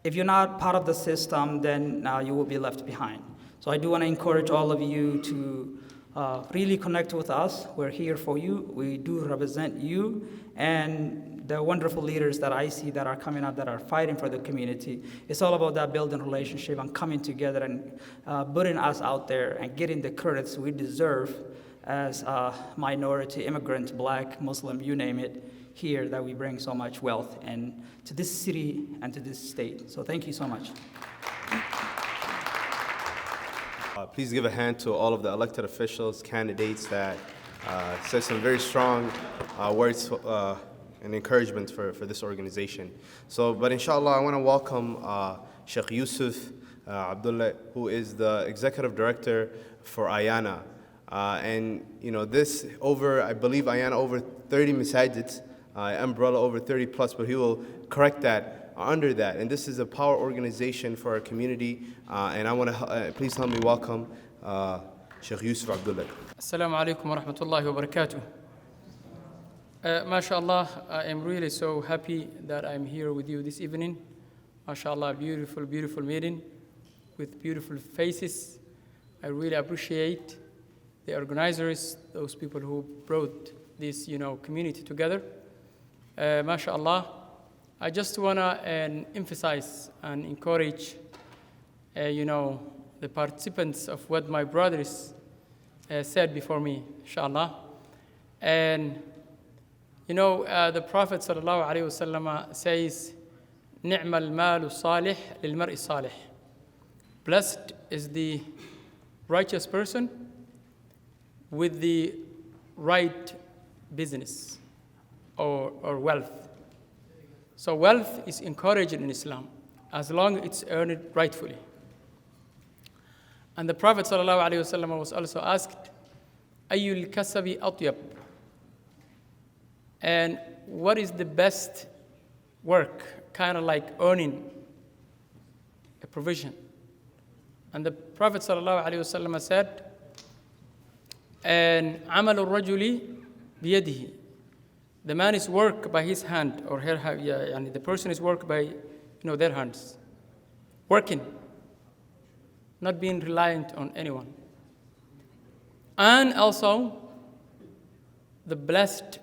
if you're not part of the system, then you will be left behind. So I do want to encourage all of you to really connect with us. We're here for you. We do represent you and the wonderful leaders that I see that are coming up that are fighting for the community. It's all about that building relationship and coming together and putting us out there and getting the credits we deserve as minority, immigrant, black, Muslim, you name it, here that we bring so much wealth and to this city and to this state. So thank you so much. Please give a hand to all of the elected officials, candidates that said some very strong words and encouragement for this organization. But inshallah, I want to welcome Sheikh Yusuf Abdullah, who is the executive director for Ayana. And this I believe Ayana over 30 masajid, umbrella over 30 plus, but he will correct that under that. And this is a power organization for our community. And I want to please help me welcome Sheikh Yusuf Abdullah. Assalamu alaikum wa rahmatullahi wa barakatuh. MashaAllah, I am really so happy that I'm here with you this evening. MashaAllah, beautiful, beautiful meeting with beautiful faces. I really appreciate the organizers, those people who brought this, community together. MashaAllah, I just want to emphasize and encourage, the participants of what my brothers said before me, inshallah. And, the Prophet sallallahu alaihi wasallam says, "Ni'ma al-malu salih lil-mar'i salih." Blessed is the righteous person with the right business or wealth. So wealth is encouraged in Islam as long as it's earned rightfully. And the Prophet ﷺ was also asked, Ayyul kasabi atyab? And what is the best work, kind of like earning a provision? And the Prophet ﷺ said, and amal al-rajuli biyadihi. The man is work by his hand, or her, the person is work by their hands. Working, not being reliant on anyone. And also, the blessed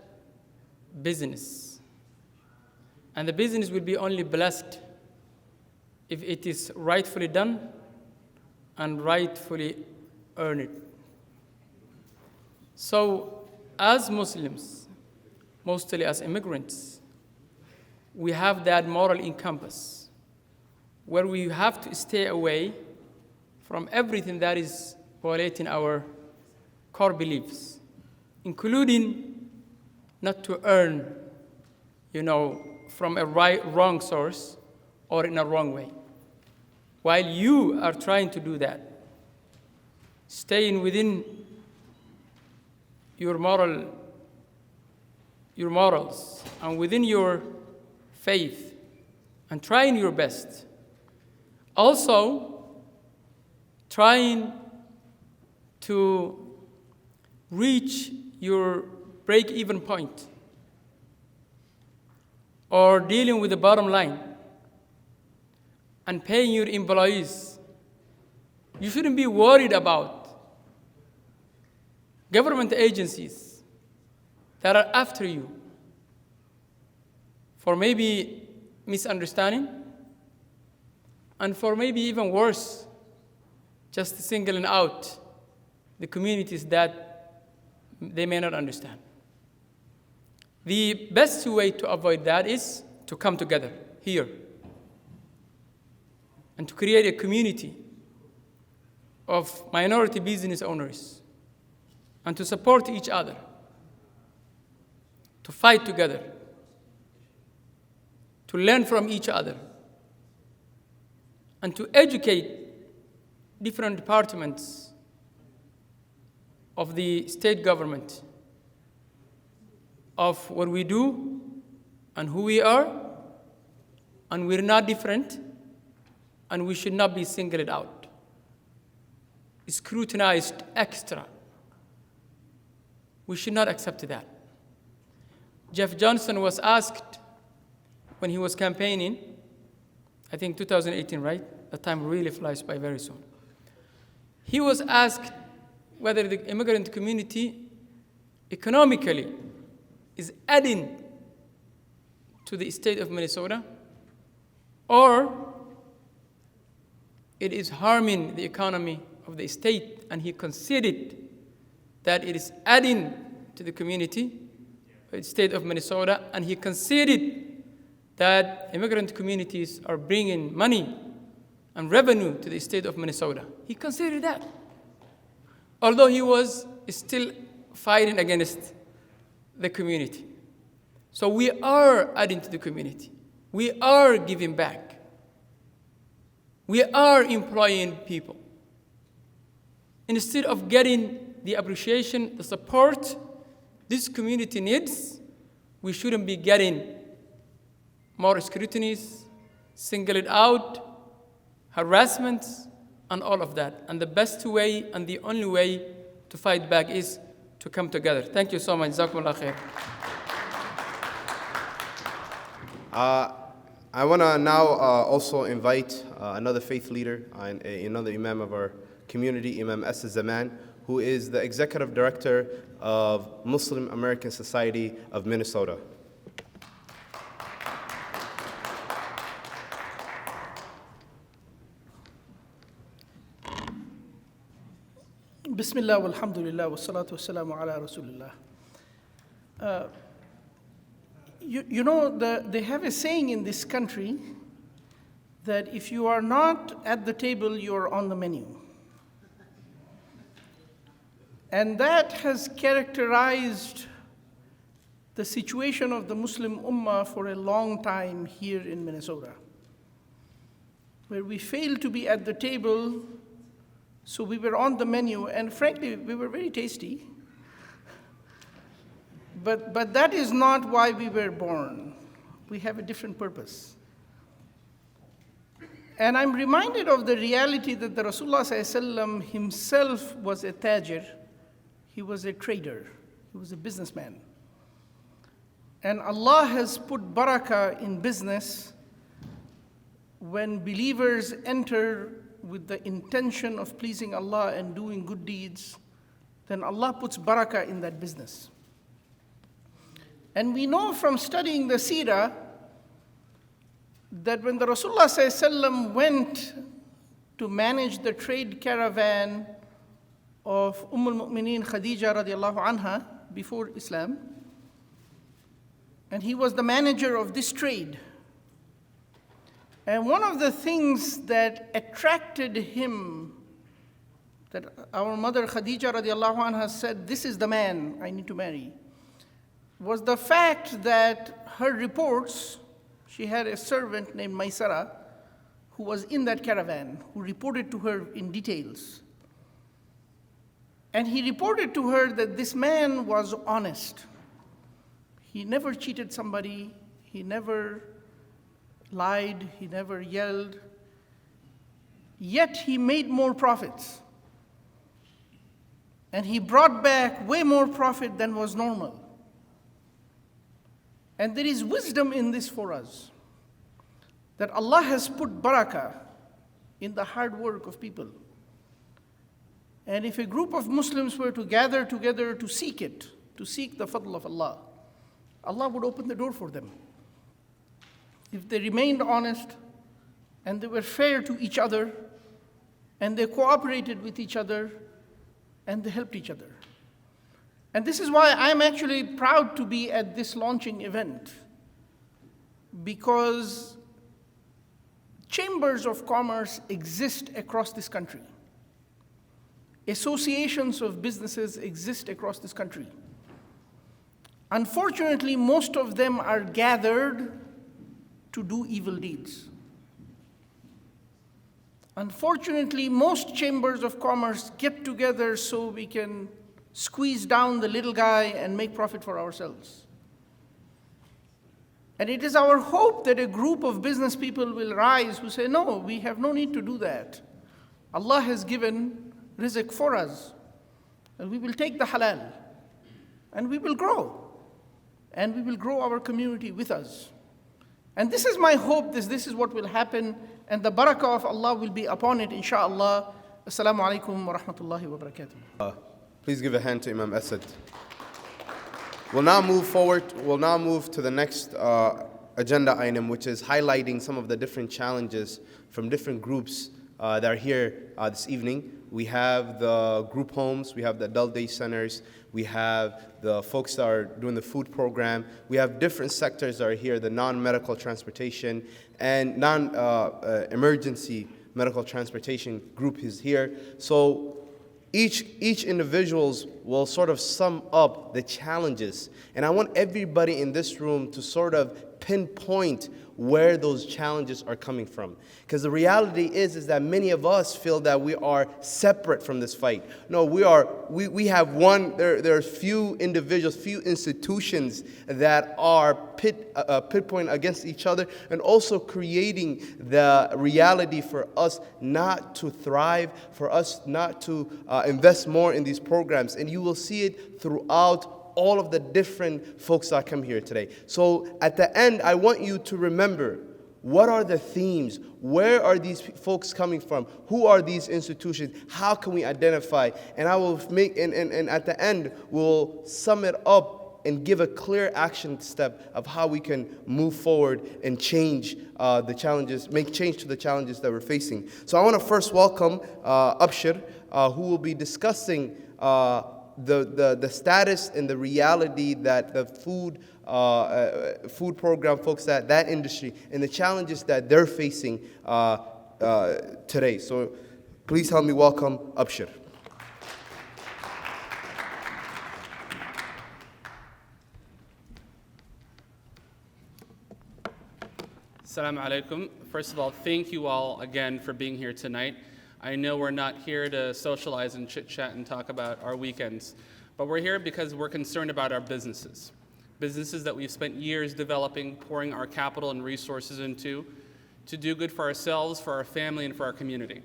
business. And the business will be only blessed if it is rightfully done and rightfully earned. So, as Muslims, mostly as immigrants, we have that moral compass where we have to stay away from everything that is violating our core beliefs, including not to earn, from a wrong source or in a wrong way. While you are trying to do that, staying within your morals and within your faith and trying your best. Also, trying to reach your break-even point or dealing with the bottom line and paying your employees. You shouldn't be worried about government agencies that are after you for maybe misunderstanding and for maybe even worse, just singling out the communities that they may not understand. The best way to avoid that is to come together here and to create a community of minority business owners and to support each other, to fight together, to learn from each other, and to educate different departments of the state government of what we do and who we are, and we're not different, and we should not be singled out, scrutinized extra. We should not accept that. Jeff Johnson was asked when he was campaigning, I think 2018, right? The time really flies by very soon. He was asked whether the immigrant community economically is adding to the state of Minnesota, or it is harming the economy of the state, and he conceded that it is adding to the community, the state of Minnesota, and he conceded that immigrant communities are bringing money and revenue to the state of Minnesota. He conceded that, although he was still fighting against the community. So we are adding to the community. We are giving back. We are employing people. Instead of getting the appreciation, the support this community needs, we shouldn't be getting more scrutinies, singled out, harassments, and all of that. And the best way and the only way to fight back is to come together. Thank you so much. Jazakumullah khair. I want to now also invite another faith leader and another imam of our community, Imam Asad Zaman, who is the executive director of Muslim American Society of Minnesota. Bismillah, walhamdulillah, wassalatu wassalamu ala rasulillah. You know, they have a saying in this country that if you are not at the table, you are on the menu. And that has characterized the situation of the Muslim Ummah for a long time here in Minnesota, where we failed to be at the table, so we were on the menu, and frankly, we were very tasty. But that is not why we were born. We have a different purpose. And I'm reminded of the reality that the Rasulullah ﷺ himself was a tajir. He was a trader. He was a businessman. And Allah has put barakah in business when believers enter with the intention of pleasing Allah and doing good deeds, then Allah puts barakah in that business. And we know from studying the seerah that when the Rasulullah ﷺ went to manage the trade caravan of al-Mu'mineen Khadija radiallahu anha before Islam, and he was the manager of this trade. And one of the things that attracted him, that our mother Khadija radiallahu anha said, "This is the man I need to marry," was the fact that her reports, she had a servant named Maisara who was in that caravan, who reported to her in details. And he reported to her that this man was honest. He never cheated somebody, he never lied, he never yelled, yet he made more profits. And he brought back way more profit than was normal. And there is wisdom in this for us, that Allah has put barakah in the hard work of people. And if a group of Muslims were to gather together to seek it, to seek the fadl of Allah, Allah would open the door for them. If they remained honest, and they were fair to each other, and they cooperated with each other, and they helped each other. And this is why I'm actually proud to be at this launching event, because chambers of commerce exist across this country. Associations of businesses exist across this country. Unfortunately, most of them are gathered to do evil deeds. Unfortunately, most chambers of commerce get together so we can squeeze down the little guy and make profit for ourselves. And it is our hope that a group of business people will rise who say, no, we have no need to do that. Allah has given rizq for us, and we will take the halal, and we will grow, and we will grow our community with us. And this is my hope, this is what will happen, and the barakah of Allah will be upon it, inshaAllah. Assalamu alaikum wa rahmatullahi wa barakatuh. Please give a hand to Imam Asad. We'll now move forward. We'll now move to the next agenda item, which is highlighting some of the different challenges from different groups that are here this evening. We have the group homes, we have the adult day centers, we have the folks that are doing the food program. We have different sectors that are here, the non-medical transportation and non-emergency medical transportation group is here. So each individuals will sort of sum up the challenges. And I want everybody in this room to sort of pinpoint where those challenges are coming from. Because the reality is that many of us feel that we are separate from this fight. No, we have one, there's few individuals, few institutions that are pinpoint against each other, and also creating the reality for us not to thrive, for us not to invest more in these programs. And you will see it throughout all of the different folks that come here today. So at the end, I want you to remember, what are the themes? Where are these folks coming from? Who are these institutions? How can we identify? And I will make, and at the end, we'll sum it up and give a clear action step of how we can move forward and change the challenges, make change to the challenges that we're facing. So I want to first welcome Abshir, who will be discussing the status and the reality that the food program folks, that industry, and the challenges that they're facing today. So please help me welcome Abshir. Assalamu alaikum. First of all, thank you all again for being here tonight. I know we're not here to socialize and chit-chat and talk about our weekends, but we're here because we're concerned about our businesses. Businesses that we've spent years developing, pouring our capital and resources into, to do good for ourselves, for our family, and for our community.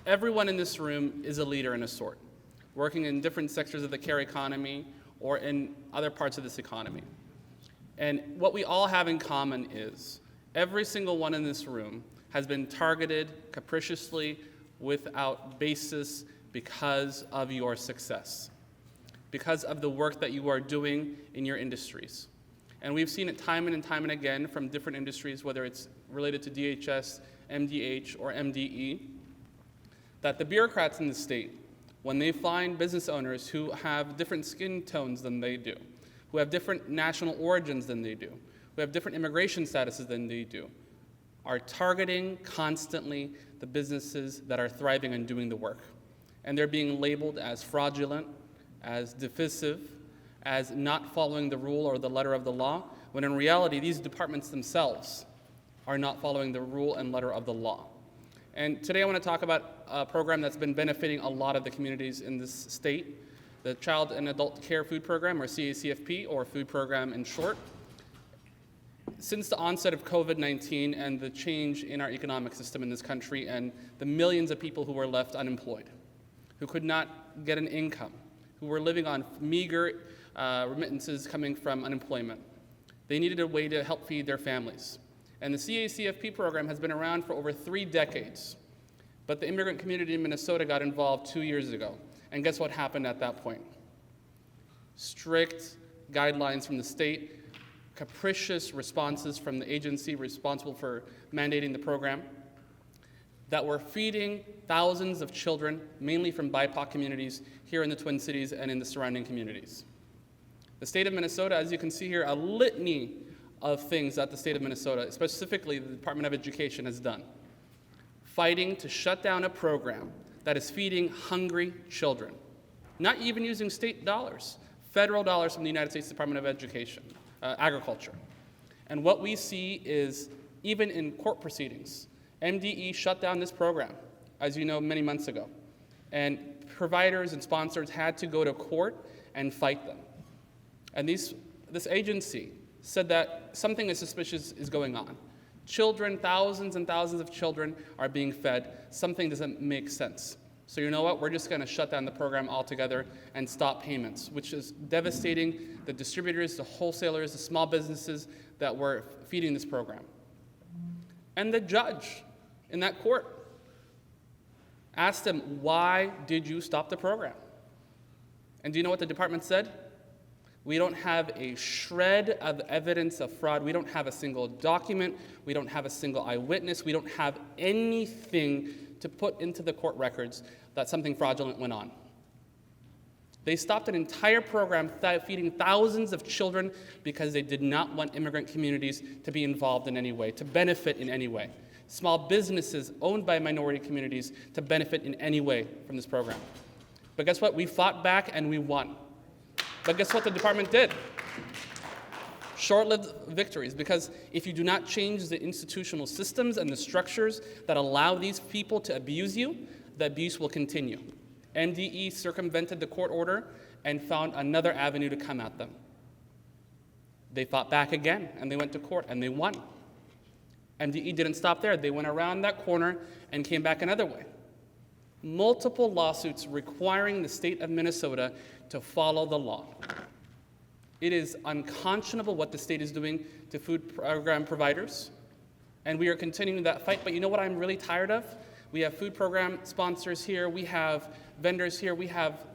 Everyone in this room is a leader in a sort, working in different sectors of the care economy or in other parts of this economy. And what we all have in common is every single one in this room has been targeted capriciously without basis because of your success, because of the work that you are doing in your industries. And we've seen it time and time and again from different industries, whether it's related to DHS, MDH, or MDE, that the bureaucrats in the state, when they find business owners who have different skin tones than they do, who have different national origins than they do, who have different immigration statuses than they do, are targeting constantly the businesses that are thriving and doing the work. And they're being labeled as fraudulent, as divisive, as not following the rule or the letter of the law, when in reality, these departments themselves are not following the rule and letter of the law. And today I want to talk about a program that's been benefiting a lot of the communities in this state, the Child and Adult Care Food Program, or CACFP, or food program in short. Since the onset of COVID-19 and the change in our economic system in this country and the millions of people who were left unemployed, who could not get an income, who were living on meager remittances coming from unemployment, they needed a way to help feed their families. And the CACFP program has been around for over 3 decades. But the immigrant community in Minnesota got involved 2 years ago. And guess what happened at that point? Strict guidelines from the state, capricious responses from the agency responsible for mandating the program that were feeding thousands of children, mainly from BIPOC communities here in the Twin Cities and in the surrounding communities. The state of Minnesota, as you can see here, a litany of things that the state of Minnesota, specifically the Department of Education, has done, fighting to shut down a program that is feeding hungry children, not even using state dollars, federal dollars from the United States Department of Education, Agriculture. And what we see is, even in court proceedings, MDE shut down this program, as you know, many months ago. And providers and sponsors had to go to court and fight them. And this agency said that something suspicious is going on. Children, thousands and thousands of children are being fed. Something doesn't make sense. So you know what? We're just going to shut down the program altogether and stop payments, which is devastating the distributors, the wholesalers, the small businesses that were feeding this program. And the judge in that court asked him, why did you stop the program? And do you know what the department said? We don't have a shred of evidence of fraud. We don't have a single document. We don't have a single eyewitness. We don't have anything to put into the court records that something fraudulent went on. They stopped an entire program feeding thousands of children because they did not want immigrant communities to be involved in any way, to benefit in any way. Small businesses owned by minority communities to benefit in any way from this program. But guess what? We fought back and we won. But guess what the department did? Short-lived victories, because if you do not change the institutional systems and the structures that allow these people to abuse you, the abuse will continue. MDE circumvented the court order and found another avenue to come at them. They fought back again, and they went to court, and they won. MDE didn't stop there. They went around that corner and came back another way. Multiple lawsuits requiring the state of Minnesota to follow the law. It is unconscionable what the state is doing to food program providers, and we are continuing that fight. But you know what I'm really tired of? We have food program sponsors here, we have vendors here, we have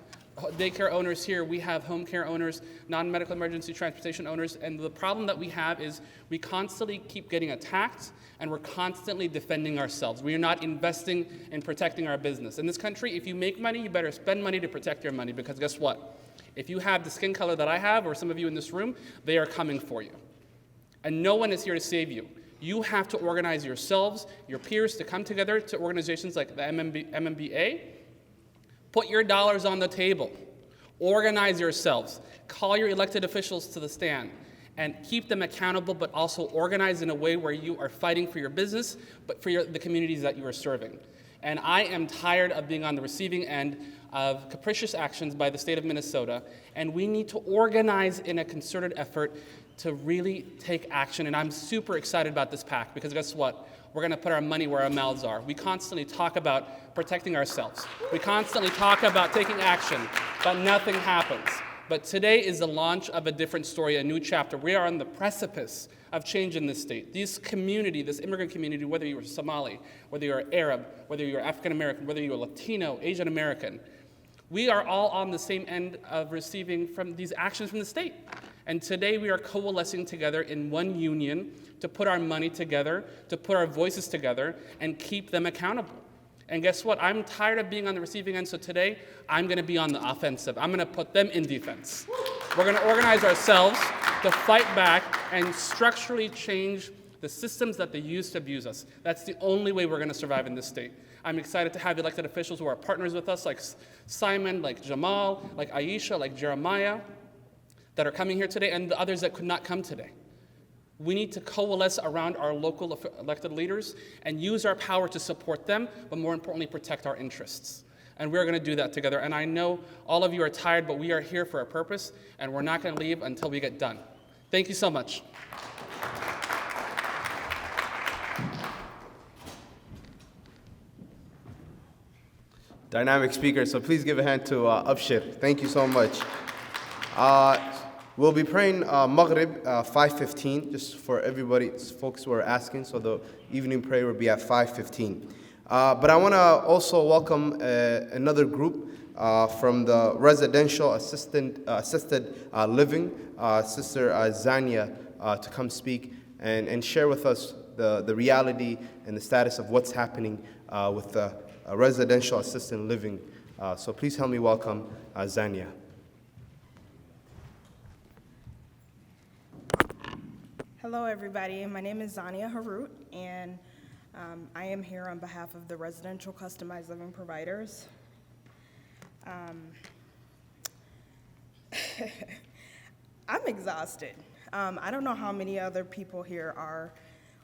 daycare owners here, we have home care owners, non-medical emergency transportation owners, and the problem that we have is we constantly keep getting attacked and we're constantly defending ourselves. We are not investing in protecting our business. In this country, if you make money, you better spend money to protect your money, because guess what? If you have the skin color that I have, or some of you in this room, they are coming for you. And no one is here to save you. You have to organize yourselves, your peers, to come together to organizations like the MMBA. Put your dollars on the table. Organize yourselves. Call your elected officials to the stand and keep them accountable, but also organize in a way where you are fighting for your business, but for the communities that you are serving. And I am tired of being on the receiving end of capricious actions by the state of Minnesota, and we need to organize in a concerted effort to really take action. And I'm super excited about this PAC, because guess what? We're going to put our money where our mouths are. We constantly talk about protecting ourselves. We constantly talk about taking action, but nothing happens. But today is the launch of a different story, a new chapter. We are on the precipice of change in this state. This community, this immigrant community, whether you're Somali, whether you're Arab, whether you're African American, whether you're Latino, Asian American, we are all on the same end of receiving from these actions from the state. And today we are coalescing together in one union to put our money together, to put our voices together, and keep them accountable. And guess what? I'm tired of being on the receiving end, so today I'm going to be on the offensive. I'm going to put them in defense. We're going to organize ourselves to fight back and structurally change the systems that they use to abuse us. That's the only way we're going to survive in this state. I'm excited to have elected officials who are partners with us, like Simon, like Jamal, like Aisha, like Jeremiah, that are coming here today, and the others that could not come today. We need to coalesce around our local elected leaders and use our power to support them, but more importantly, protect our interests. And we're going to do that together. And I know all of you are tired, but we are here for a purpose, and we're not going to leave until we get done. Thank you so much. Dynamic speaker, so please give a hand to Abshir. Thank you so much. We'll be praying Maghrib 5:15, just for everybody, folks who are asking, so the evening prayer will be at 5:15. But I want to also welcome another group from the residential assisted living, Sister Zania, to come speak and share with us the reality and the status of what's happening with the residential assisted living. So please help me welcome Zania. Hello, everybody. My name is Zania Harut, and I am here on behalf of the residential customized living providers. I'm exhausted. I don't know how many other people here are.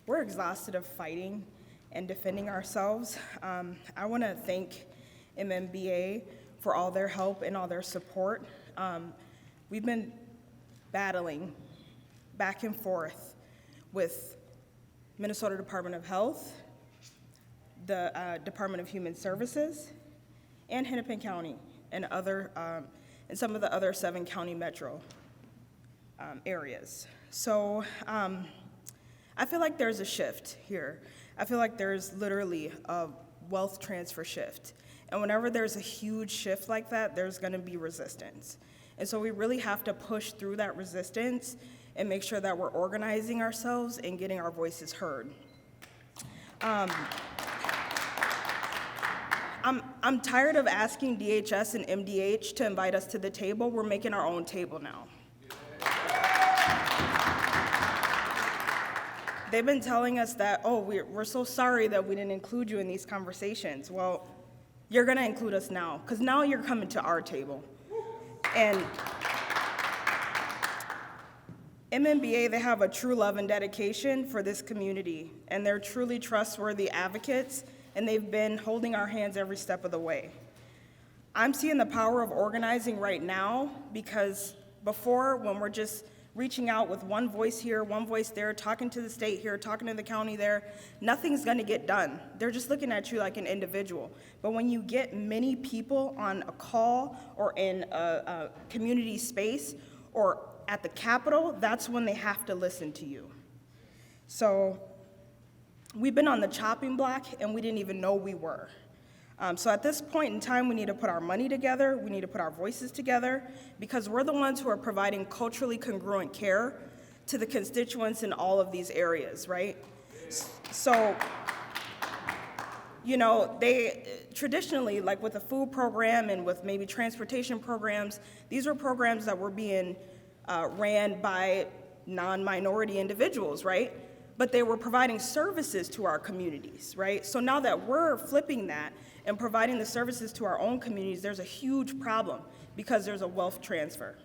We're exhausted of fighting and defending ourselves. I want to thank MMBA for all their help and all their support. We've been battling back and forth with Minnesota Department of Health, the Department of Human Services, and Hennepin County and some of the other 7 county metro areas. So I feel like there's a shift here. I feel like there's literally a wealth transfer shift. And whenever there's a huge shift like that, there's gonna be resistance. And so we really have to push through that resistance and make sure that we're organizing ourselves and getting our voices heard. I'm tired of asking DHS and MDH to invite us to the table. We're making our own table now. They've been telling us that, oh, we're so sorry that we didn't include you in these conversations. Well, you're gonna include us now, because now you're coming to our table. And MMBA, they have a true love and dedication for this community, and they're truly trustworthy advocates, and they've been holding our hands every step of the way. I'm seeing the power of organizing right now, because before, when we're just reaching out with one voice here, one voice there, talking to the state here, talking to the county there, nothing's gonna get done. They're just looking at you like an individual. But when you get many people on a call or in a community space or at the Capitol, that's when they have to listen to you. So we've been on the chopping block and we didn't even know we were. So at this point in time, we need to put our money together, we need to put our voices together, because we're the ones who are providing culturally congruent care to the constituents in all of these areas, right? So, you know, they traditionally, like with the food program and with maybe transportation programs, these were programs that were being ran by non-minority individuals, right? But they were providing services to our communities, right? So now that we're flipping that and providing the services to our own communities, there's a huge problem because there's a wealth transfer.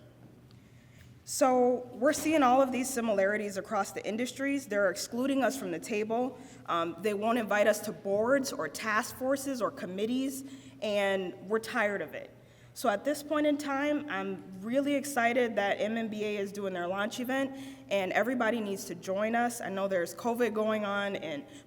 So we're seeing all of these similarities across the industries. They're excluding us from the table. They won't invite us to boards or task forces or committees, and we're tired of it. So at this point in time, I'm really excited that MMBA is doing their launch event, and everybody needs to join us. I know there's COVID going on,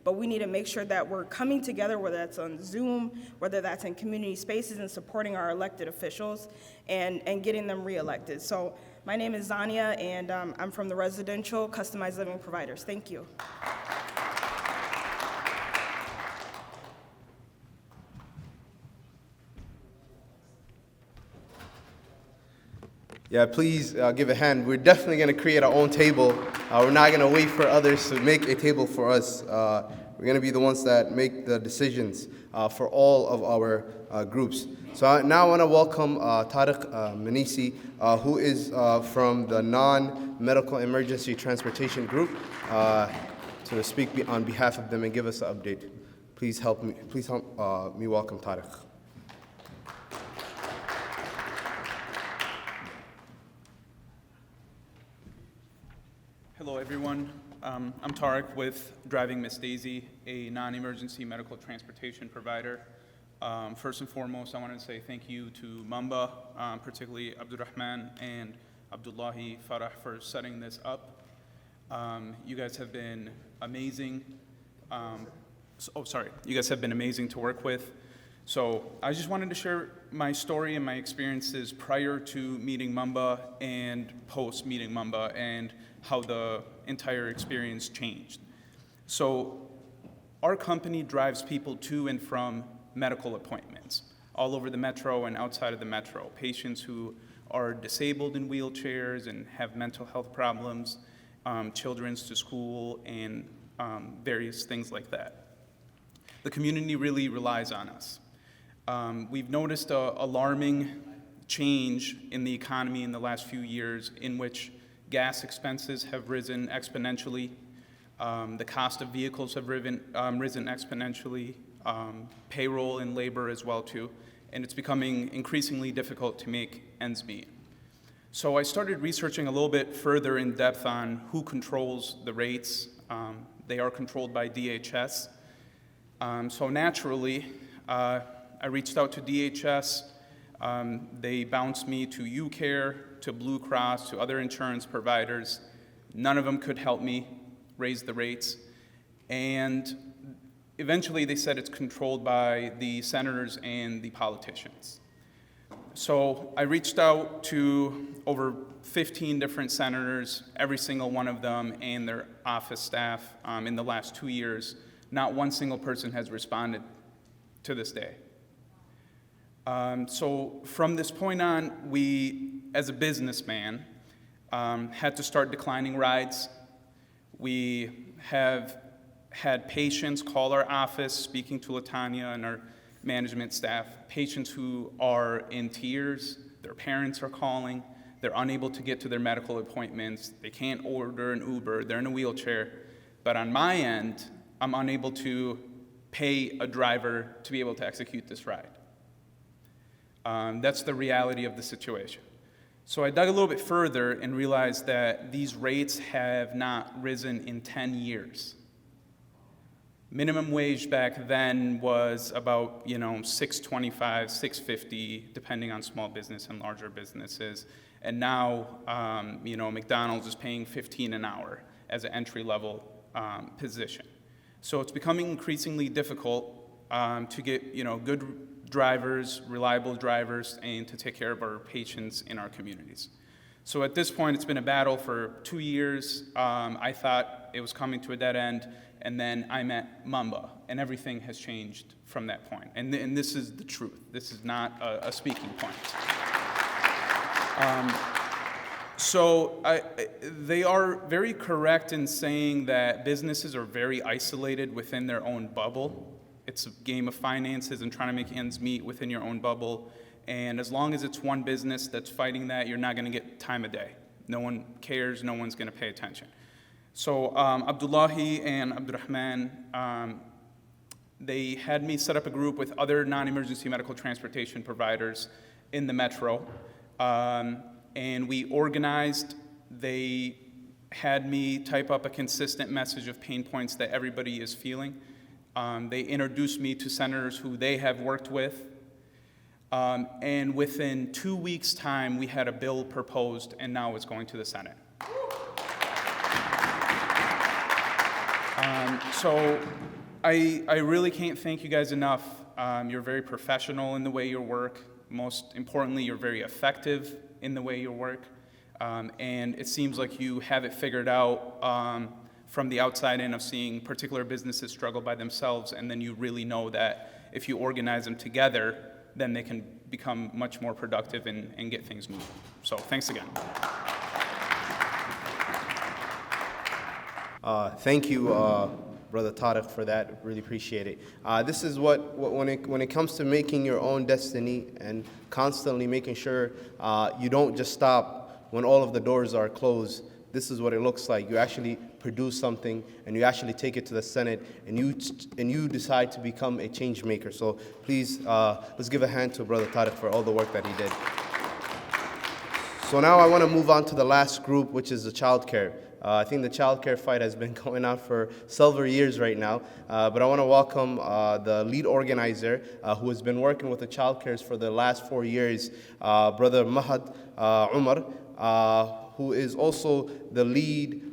but we need to make sure that we're coming together, whether that's on Zoom, whether that's in community spaces, and supporting our elected officials and getting them reelected. So my name is Zania, and I'm from the Residential Customized Living Providers. Thank you. Yeah, please give a hand. We're definitely going to create our own table. We're not going to wait for others to make a table for us. We're going to be the ones that make the decisions for all of our groups. So now I want to welcome Tariq Manisi, who is from the Non-Medical Emergency Transportation Group, to speak on behalf of them and give us an update. Please help me welcome Tariq. Hello, everyone. I'm Tariq with Driving Miss Daisy, a non-emergency medical transportation provider. First and foremost, I want to say thank you to Mamba, particularly Abdurrahman and Abdullahi Farah for setting this up. You guys have been amazing. You guys have been amazing to work with. So I just wanted to share my story and my experiences prior to meeting Mamba and post meeting Mamba, and how the entire experience changed. So our company drives people to and from medical appointments all over the metro and outside of the metro. Patients who are disabled in wheelchairs and have mental health problems, children's to school, and various things like that. The community really relies on us. We've noticed an alarming change in the economy in the last few years, in which gas expenses have risen exponentially. The cost of vehicles have risen exponentially, payroll and labor as well too, and it's becoming increasingly difficult to make ends meet. So I started researching a little bit further in depth on who controls the rates. They are controlled by DHS. So naturally, I reached out to DHS. They bounced me to UCare, to Blue Cross, to other insurance providers. None of them could help me raise the rates. And eventually they said it's controlled by the senators and the politicians. So I reached out to over 15 different senators, every single one of them and their office staff in the last 2 years. Not one single person has responded to this day. So from this point on, we, as a businessman, had to start declining rides. We have had patients call our office, speaking to Latanya and our management staff, patients who are in tears, their parents are calling, they're unable to get to their medical appointments, they can't order an Uber, they're in a wheelchair. But on my end, I'm unable to pay a driver to be able to execute this ride. That's the reality of the situation. So I dug a little bit further and realized that these rates have not risen in 10 years. Minimum wage back then was about, $6.25, $6.50, depending on small business and larger businesses. And now, McDonald's is paying $15 an hour as an entry-level position. So it's becoming increasingly difficult to get, good drivers, reliable drivers, and to take care of our patients in our communities. So at this point, it's been a battle for 2 years. I thought it was coming to a dead end, and then I met Mamba, and everything has changed from that point. And this is the truth. This is not a speaking point. They are very correct in saying that businesses are very isolated within their own bubble. It's a game of finances and trying to make ends meet within your own bubble. And as long as it's one business that's fighting that, you're not going to get time of day. No one cares, no one's going to pay attention. So Abdullahi and Abdurrahman, they had me set up a group with other non-emergency medical transportation providers in the metro. And we organized. They had me type up a consistent message of pain points that everybody is feeling. They introduced me to senators who they have worked with. And within 2 weeks' time, we had a bill proposed, and now it's going to the Senate. So I really can't thank you guys enough. You're very professional in the way you work. Most importantly, you're very effective in the way you work. And it seems like you have it figured out from the outside in of seeing particular businesses struggle by themselves, and then you really know that if you organize them together, then they can become much more productive and get things moving. So thanks again. Thank you, Brother Tariq, for that. Really appreciate it. This is what when it comes to making your own destiny and constantly making sure you don't just stop when all of the doors are closed. This is what it looks like. You actually produce something, and you actually take it to the Senate, and you decide to become a change maker. So please, let's give a hand to Brother Tariq for all the work that he did. So now I want to move on to the last group, which is the childcare. I think the childcare fight has been going on for several years right now, but I want to welcome the lead organizer who has been working with the childcares for the last 4 years, Brother Mahad Umar, who is also the lead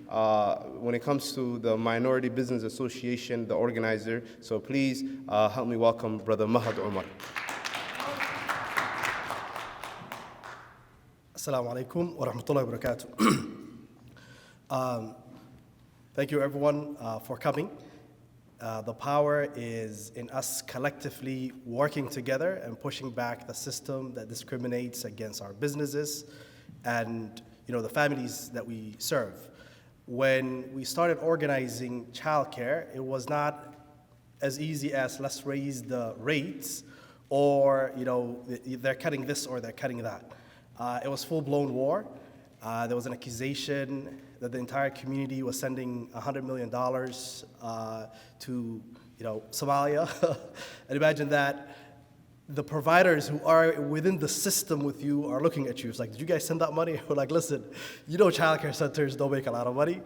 when it comes to the Minority Business Association, the organizer. So please help me welcome Brother Mahad Umar. Assalamu alaikum wa rahmatullahi wa barakatuh. Thank you everyone for coming. The power is in us collectively working together and pushing back the system that discriminates against our businesses and the families that we serve. When we started organizing childcare, it was not as easy as let's raise the rates or they're cutting this or they're cutting that. It was full-blown war. There was an accusation that the entire community was sending $100 million to Somalia. And imagine that the providers who are within the system with you are looking at you. It's like, did you guys send that money? We're like, listen, childcare centers don't make a lot of money.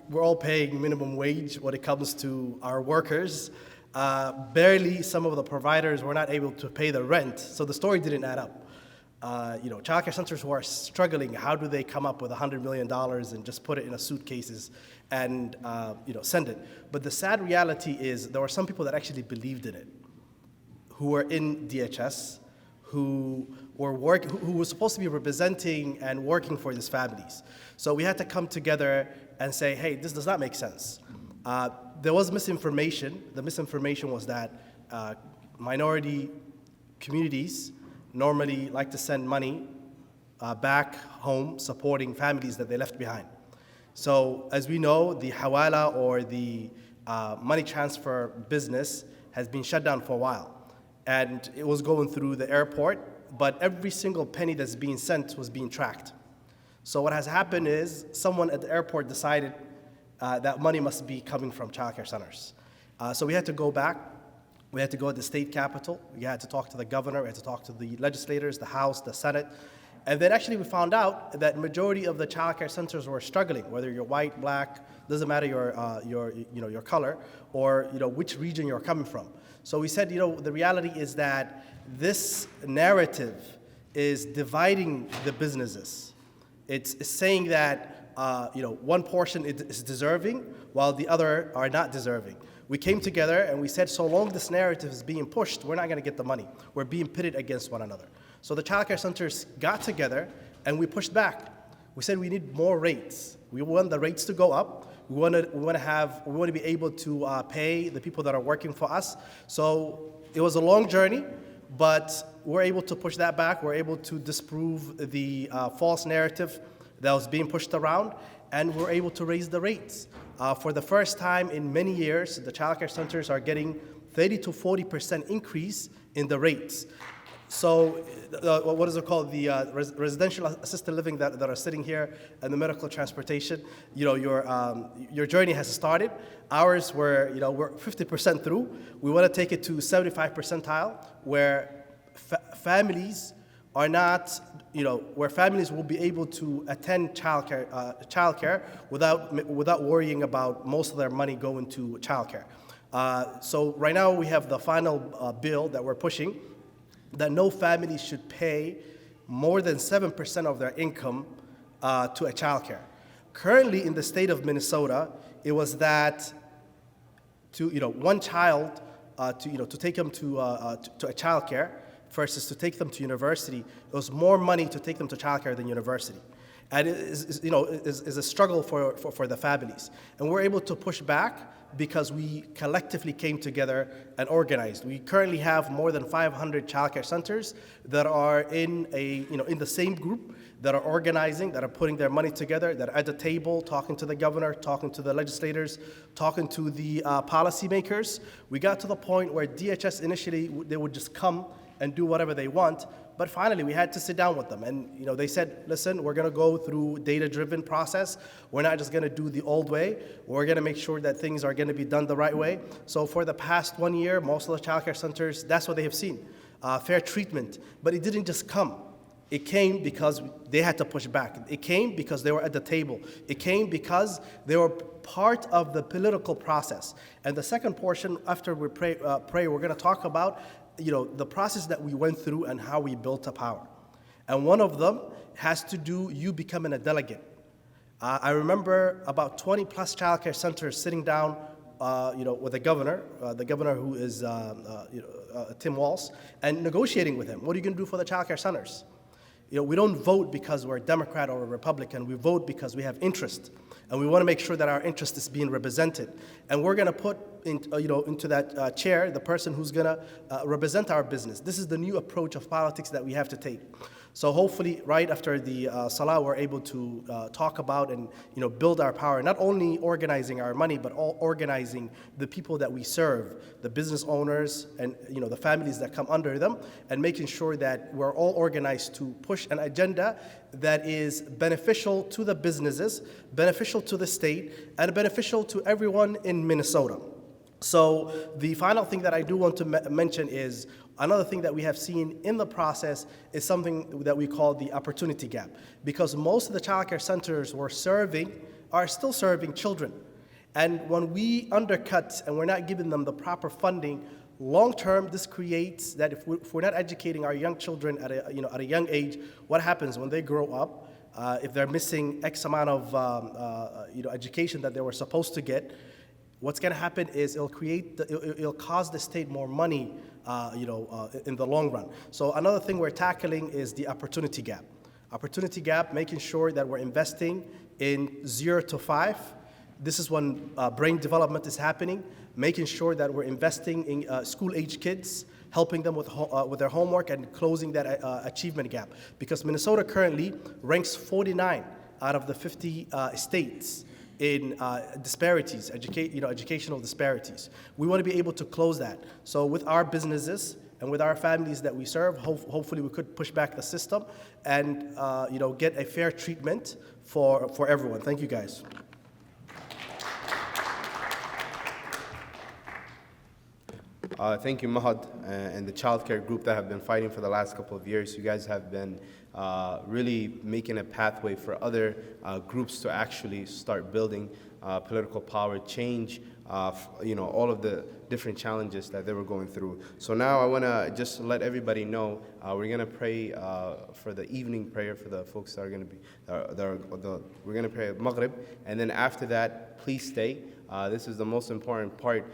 We're all paying minimum wage when it comes to our workers. Barely some of the providers were not able to pay the rent, so the story didn't add up. Childcare centers who are struggling, how do they come up with $100 million and just put it in a suitcases and send it? But the sad reality is there were some people that actually believed in it, who were in DHS, who were supposed to be representing and working for these families. So we had to come together and say, hey, this does not make sense. There was misinformation. The misinformation was that minority communities normally like to send money back home supporting families that they left behind. So as we know, the hawala or the money transfer business has been shut down for a while. And it was going through the airport, but every single penny that's being sent was being tracked. So what has happened is someone at the airport decided that money must be coming from childcare centers. So we had to go back. We had to go to the state capitol. We had to talk to the governor. We had to talk to the legislators, the House, the Senate. And then actually we found out that majority of the childcare centers were struggling, whether you're white, black, doesn't matter your color, or which region you're coming from. So we said, the reality is that this narrative is dividing the businesses. It's saying that one portion is deserving while the other are not deserving. We came together and we said, so long this narrative is being pushed, we're not going to get the money. We're being pitted against one another. So the childcare centers got together and we pushed back. We said we need more rates. We want the rates to go up. We want to be able to pay the people that are working for us. So it was a long journey, but we're able to push that back. We're able to disprove the false narrative that was being pushed around, and we're able to raise the rates. For the first time in many years, the childcare centers are getting 30 to 40% increase in the rates. So what is it called? The residential assisted living that are sitting here and the medical transportation, your journey has started. Ours we're 50% through. We want to take it to 75 percentile where families are not, where families will be able to attend childcare without worrying about most of their money going to childcare. So right now we have the final bill that we're pushing, that no family should pay more than 7% of their income to a childcare. Currently in the state of Minnesota, it was that to one child to take them to a childcare versus to take them to university, it was more money to take them to childcare than university. And it is a struggle for the families. And we're able to push back because we collectively came together and organized. We currently have more than 500 childcare centers that are in the same group, that are organizing, that are putting their money together, that are at the table, talking to the governor, talking to the legislators, talking to the policymakers. We got to the point where DHS initially, they would just come and do whatever they want. But finally, we had to sit down with them. And they said, listen, we're going to go through data-driven process. We're not just going to do the old way. We're going to make sure that things are going to be done the right way. So for the past 1 year, most of the childcare centers, that's what they have seen, fair treatment. But it didn't just come. It came because they had to push back. It came because they were at the table. It came because they were part of the political process. And the second portion, after we pray, we're going to talk about the process that we went through and how we built up power. And one of them has to do you becoming a delegate. I remember about 20 plus childcare centers sitting down with the governor who is Tim Walz, and negotiating with him. What are you going to do for the childcare centers? We don't vote because we're a Democrat or a Republican. We vote because we have interest, and we want to make sure that our interest is being represented. And we're going to put into that chair the person who's going to represent our business. This is the new approach of politics that we have to take. So hopefully, right after the Salah, we're able to talk about and build our power, not only organizing our money, but all organizing the people that we serve, the business owners and the families that come under them, and making sure that we're all organized to push an agenda that is beneficial to the businesses, beneficial to the state, and beneficial to everyone in Minnesota. So the final thing that I do want to mention is Another thing that we have seen in the process is something that we call the opportunity gap, because most of the childcare centers are still serving children. And when we undercut and we're not giving them the proper funding, long term, this creates that if we're not educating our young children at a young age, what happens when they grow up? If they're missing X amount of education that they were supposed to get, what's going to happen is it'll cause the state more money, in the long run. So another thing we're tackling is the opportunity gap. Opportunity gap, making sure that we're investing in 0 to 5. This is when brain development is happening, making sure that we're investing in school-age kids, helping them with their homework and closing that achievement gap. Because Minnesota currently ranks 49 out of the 50 states in disparities, educational disparities. We want to be able to close that. So with our businesses and with our families that we serve, hopefully we could push back the system and get a fair treatment for everyone. Thank you, guys. Thank you, Mahad, and the childcare group that have been fighting for the last couple of years. You guys have been really making a pathway for other groups to actually start building political power, change, all of the different challenges that they were going through. So now I want to just let everybody know we're going to pray for the evening prayer for the folks that are going to be, we're going to pray at Maghrib, and then after that, please stay. This is the most important part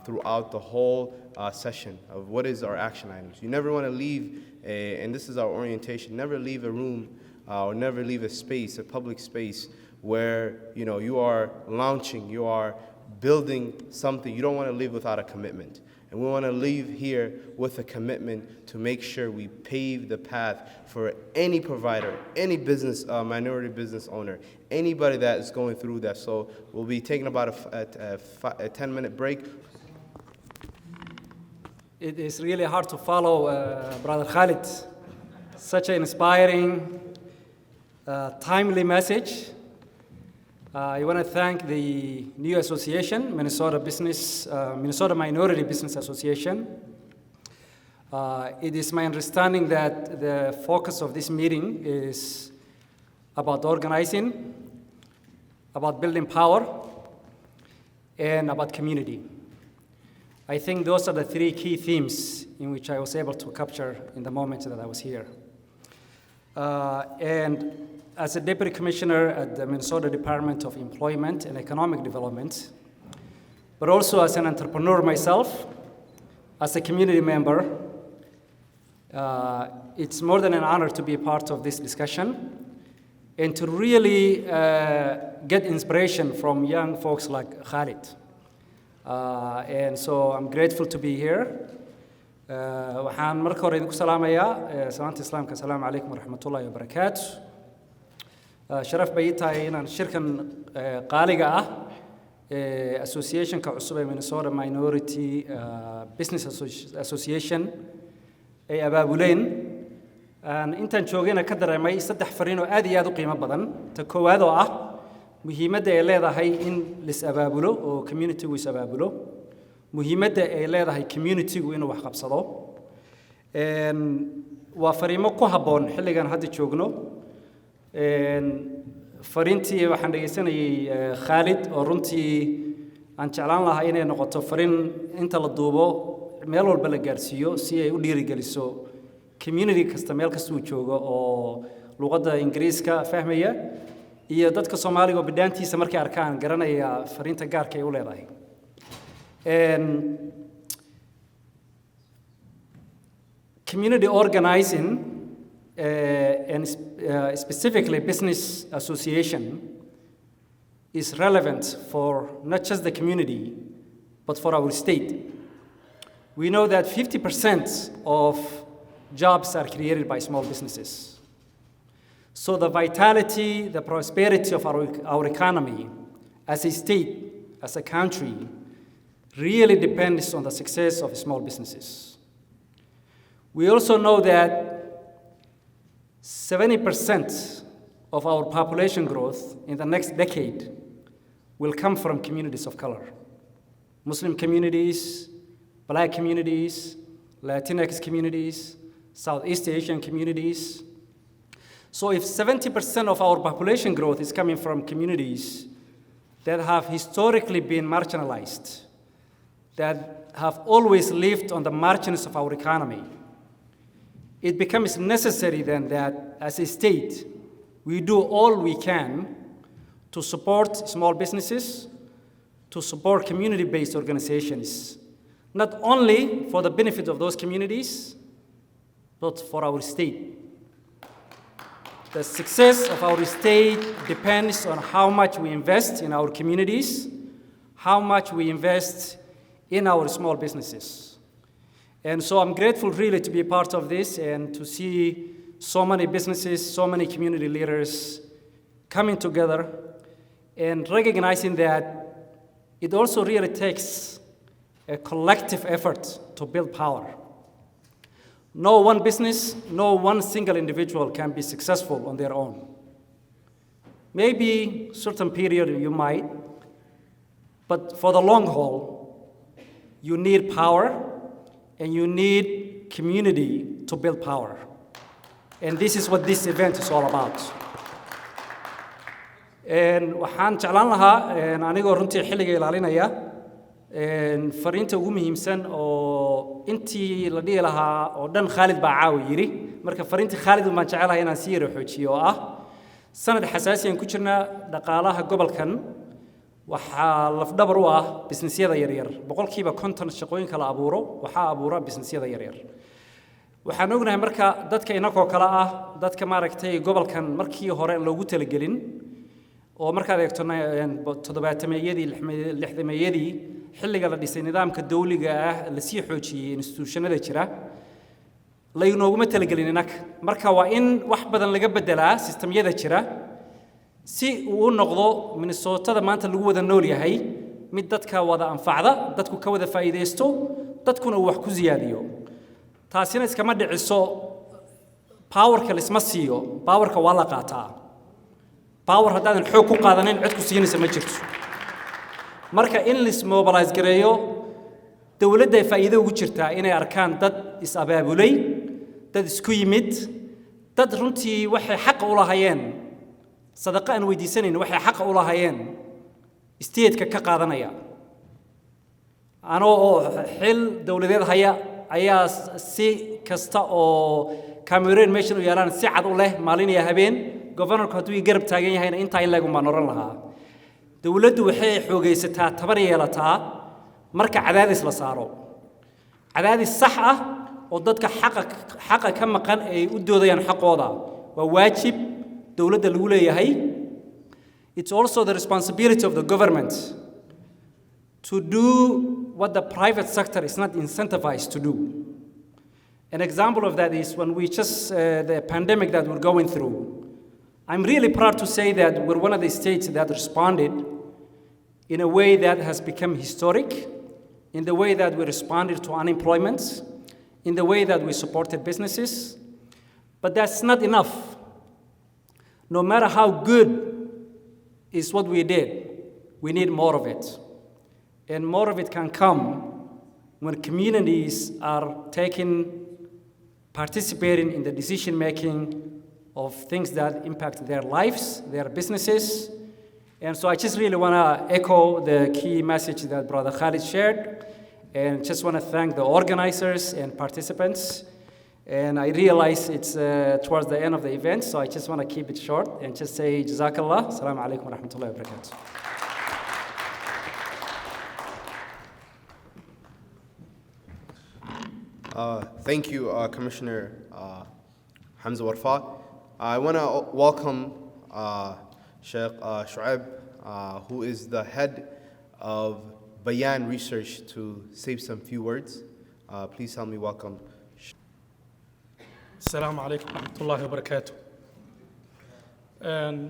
throughout the whole session of what is our action items. You never want to leave, and this is our orientation, never leave a room or never leave a space, a public space, where you are launching, you are building something. You don't want to leave without a commitment. And we want to leave here with a commitment to make sure we pave the path for any provider, any business, minority business owner, anybody that is going through that. So we'll be taking about a 10-minute break. It is really hard to follow Brother Khalid. Such an inspiring, timely message. I want to thank the new association, Minnesota Minority Business Association. It is my understanding that the focus of this meeting is about organizing, about building power, and about community. I think those are the three key themes in which I was able to capture in the moment that I was here. And as a Deputy Commissioner at the Minnesota Department of Employment and Economic Development, but also as an entrepreneur myself, as a community member, it's more than an honor to be a part of this discussion and to really get inspiration from young folks like Khalid. And so I'm grateful to be here. Waxaan marka hore idinku salaamayaa salaanta islaamka assalaamu calaykum waraxmatullaahi wabarakaatu. Sharaf bay tahay inaan shirkan qaaliga ah associationka cusub ee Minnesota Minority Business Association ay abaabuleen intaan joogayna ka dareemay saddex fariin oo aad iyo aad u qiimo badan. Ta koowaad oo ah muhiimadda ay leedahay in lis abaabulo oo community-gu is abaabulo, muhiimadda ay leedahay community-gu inuu wax qabsado. Waa fariimo ku habboon xilligan hadda joogno. Fariintii waxaan dhegeysanayay Khalid oo runtii aan jeclaan lahaa inay noqoto fariin inta la duubo meel walba la gaarsiiyo si ay u dhiirigeliso community kasta meel kasta uu joogo oo luqadda Ingiriiska fahmaya iyo dadka Soomaaliga oo bidhaantiisa markay arkaan garanaya fariinta gaarka ay u leedahay. Community organizing and specifically business association is relevant for not just the community, but for our state. We know that 50% of jobs are created by small businesses. So the vitality, the prosperity of our economy as a state, as a country, really depends on the success of small businesses. We also know that 70% of our population growth in the next decade will come from communities of color. Muslim communities, Black communities, Latinx communities, Southeast Asian communities. So if 70% of our population growth is coming from communities that have historically been marginalized, that have always lived on the margins of our economy, it becomes necessary then that as a state, we do all we can to support small businesses, to support community-based organizations, not only for the benefit of those communities, but for our state. The success of our state depends on how much we invest in our communities, how much we invest in our small businesses. And so I'm grateful really to be a part of this and to see so many businesses, so many community leaders coming together and recognizing that it also really takes a collective effort to build power. No one business, no one single individual can be successful on their own. Maybe certain period you might, but for the long haul, you need power and you need community to build power. And this is what this event is all about. waxaan jeclaan lahaa anigoo runtii xilliga ilaalinaya fariinta ugu muhiimsan oo intii la dhihi lahaa oo dhan Khalid baa caawi yiri marka fariinta Khalid baan jecelahay inaan sii yaro xoojiyo oo ah sanad xasaasi aan ku jirnaa dhaqaalaha gobolkan waxaa lafdhabar u ah businessyada yaryar boqolkiiba 50 shaqooyinka la abuuro waxaa abuura businessyada yaryar waxaan ognahay marka dadka inagoo kala ah dadka maaragtay gobolkan markii hore loogu talagelin oo markaad eegto 700-meeyadii 60-meeyadii xilliga la dhisay nidaamka dawliga ah la sii xoojiyay institutionada jira la inooguma talagelin inaga marka waa in wax badan laga bedelaa systemyada jira si uu noqdo Minnesota maanta lagu wada nool yahay mid dadka wada anfacda dadku ka wada faa'iideysto dadkuna wax ku ziyaadiyo taasina iskama dhiciso powerka lisma siiyo powerka waa la qaataa power haddaan xoog ku qaadanin cid ku siinaysa ma jirto marka in lis mobilize gareeyo dawladda faa'iido ugu jirta inay arkaan dad is abaabulay dad isku yimid dad runtii waxay xaq u lahaayeen sadaqa aan weydiisanayn waxay xaq u lahaayeen state-ka ka qaadanaya anoo xil dawladeed haya ayaa si kasta oo Cameroon meeshan u yeelan si cad u leh maalin iyo habeen governorku hadduu garab taagan yahayna inta in lagu maanoran lahaa dawladdu waxay xoogaysataa tabar yeelataa marka cadaadis la saaro cadaadis sax ah oo dadka xaqa ka maqan ay u doodayaan xaqooda waa waajib dawladda lagu leeyahay it's also the responsibility of the government to do what the private sector is not incentivized to do. An example of that is when we just the pandemic that we're going through. I'm really proud to say that we're one of the states that responded in a way that has become historic, in the way that we responded to unemployment, in the way that we supported businesses. But that's not enough. No matter how good is what we did, we need more of it. And more of it can come when communities are participating in the decision-making of things that impact their lives, their businesses. And so I just really want to echo the key message that Brother Khalid shared, and just want to thank the organizers and participants. And I realize it's towards the end of the event, so I just want to keep it short and just say Jazakallah. Assalamu alaikum wa rahmatullahi wa barakatuh. Thank you, Commissioner Hamza Warfa. I want to welcome Sheikh Shuaib, who is the head of Bayan Research, to say some few words. Please help me welcome. السلام عليكم ورحمة الله وبركاته.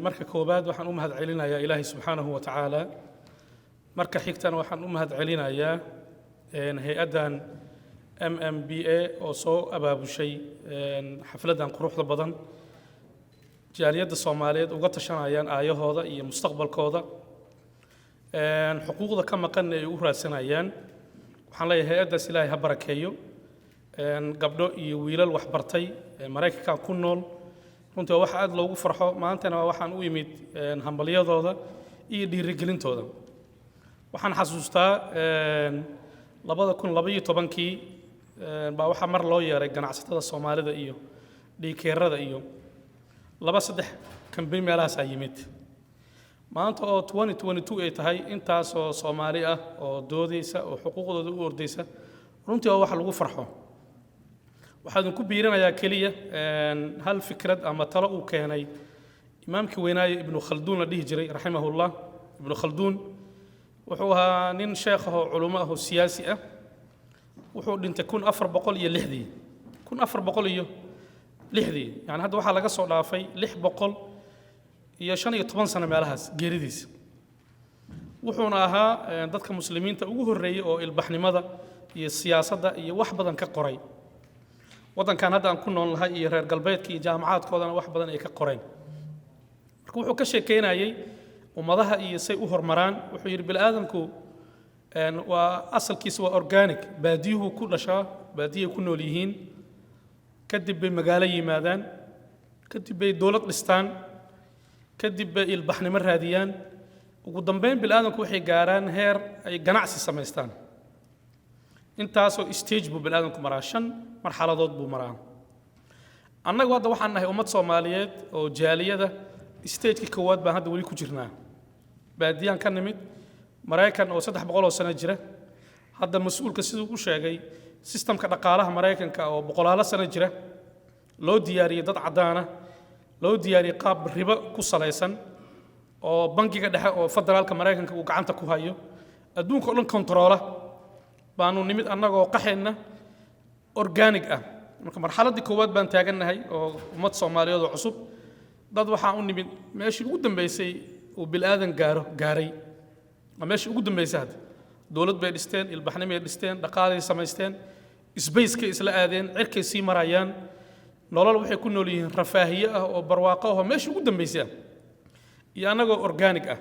marka koobaad waxaan u mahadcelinayaa Ilaahay subhanahu wa ta'ala. marka xigtana waxaan u mahadcelinayaa hay'adan MMBA oo soo abaabushay xafladan quruxda badan jaaliyadda Soomaaliyeed uga tashanayaan aayahooda iyo mustaqbalkooda xuquuqda ka maqan ay u raadsanayaan waxaan leeyahay hay'adaas Ilaahay ha barakeeyo gabdho iyo wiilal wax bartay Mareykanka ku nool runtii waa wax aad loogu farxo maantana waxaan u yimid hambalyadooda iyo dhiirigelintooda waxaan xasuustaa 2012kii baa waxa mar loo yeeray ganacsatada Soomaalida iyo dhiikeerada iyo 2-3 kambani meelahaas ay yimid maanta oo 2022 ay tahay intaas oo Soomaali ah oo doodaysa oo xuquuqdooda u ordaysa runtii waa wax lagu farxo waxaan ku biirinayaa kaliya hal fikrad ama talo uu keenay imaamkii weynaaye ibn Khaldun la dhihi jiray rahimahullah ibn Khaldun wuxuu ahaa nin sheekh ah oo culimo ah oo siyaasi ah wuxuu dhintay 1460 yani hadda waxa laga soo dhaafay 615 sano meelahaas geeridiisa wuxuuna ahaa dadka muslimiinta ugu horeeyay oo ilbaxnimada iyo siyaasadda iyo wax badan ka qoray wadankan hadda aan ku noolnahay iyo reer galbeedka iyo jaamacaadkoodana wax badan ay ka qoreen marka wuxuu ka sheekeynayay ummadaha iyo say u hormaraan wuxuu yiri bil aadamku waa asalkiisa waa organic baadiyuhu ku dhashaa baadiye ku nool yihiin kadib bay magaalo yimaadaan kadib bay dawlad dhistaan kadib bay ilbaxnimo raadiyaan ugu dambeyn bil aadamku waxay gaaraan heer ay ganacsi samaystaan intaasoo stage buu bil aadamku maraa 5 marxaladood buu maraa annagu hadda waxaan nahay ummad Soomaaliyeed oo jaaliyada stage-ka koowaad baan hadda wali ku jirnaa baadiyaan ka nimid Mareykan oo 300 sano jira hadda mas'uulka sidoo uu sheegay systemka dhaqaalaha Mareykanka oo 100 sano jira loo diyaariyay dad cadaan ah loo diyaariyay qaab ribo ku salaysan oo bangiga dhexe oo federaalka Mareykanka uu gacanta ku hayo adduunka oo dhan controla baanu nimid annagoo qaxayna organic ah marka marxaladii koowaad baan taaganahay oo ummad Soomaaliyeed oo cusub dad waxaan u nimid meeshii ugu dambeysay oo bil aadan gaaray meeshii ugu dambeysay hadda dawlad bay dhisteen ilbaxnimo ay dhisteen dhaqaalay samaysteen space-ka isla aadeen cirkay sii marayaan nolol waxay ku nool yihiin rafaahiye ah oo barwaaqo ah meeshii ugu dambeysay iyo annagoo organic ah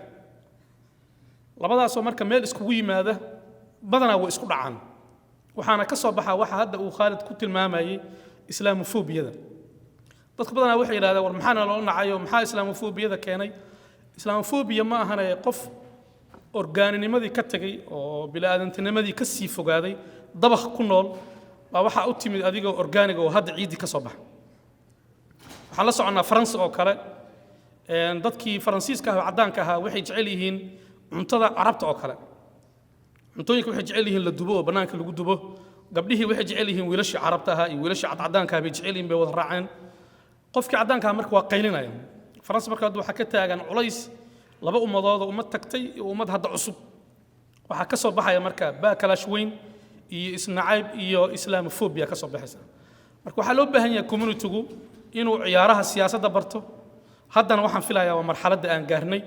labadaas oo marka meel iskugu yimaada badana way isku dhacaan waxaana ka soo baxaa waxa hadda uu Khalid ku tilmaamayay islaamofobiyada dadku badana waxay yiraahdaan war maxaa loo nacayo maxaa islaamofobiyada keenay islaamofobiya ma ahan qof organinimadii ka tagay oo bilaadantinimadi ka sii fogaaday dabaq ku nool baa waxa u timid adigoo organic oo hadda ciidi ka soo bax waxaan la soconaa Faransi oo kale dadkii Faransiiska ah cadaanka ah waxay jecel yihiin cuntada Carabta oo kale cuntooyinka waxay jecel yihiin la dubo oo banaanka lagu dubo gabdhihii waxay jecel yihiin wiilashii Carabta ah iyo wiilashii cadaanka ah bay jecel yihiin bay wada raaceen qofkii cadaanka ah marka waa qaylinaya Faransi marka waxa ka taagan culays laba ummadood oo ummad tagtay iyo ummad hadda cusub waxa ka soo baxaya marka baakalash weyn iyo isnacayb iyo islaamofobia ka soo baxaysa marka waxa loo baahan yahay community-gu inuu ciyaaraha siyaasadda barto haddana waxaan filayaa waa marxaladda aan gaarnay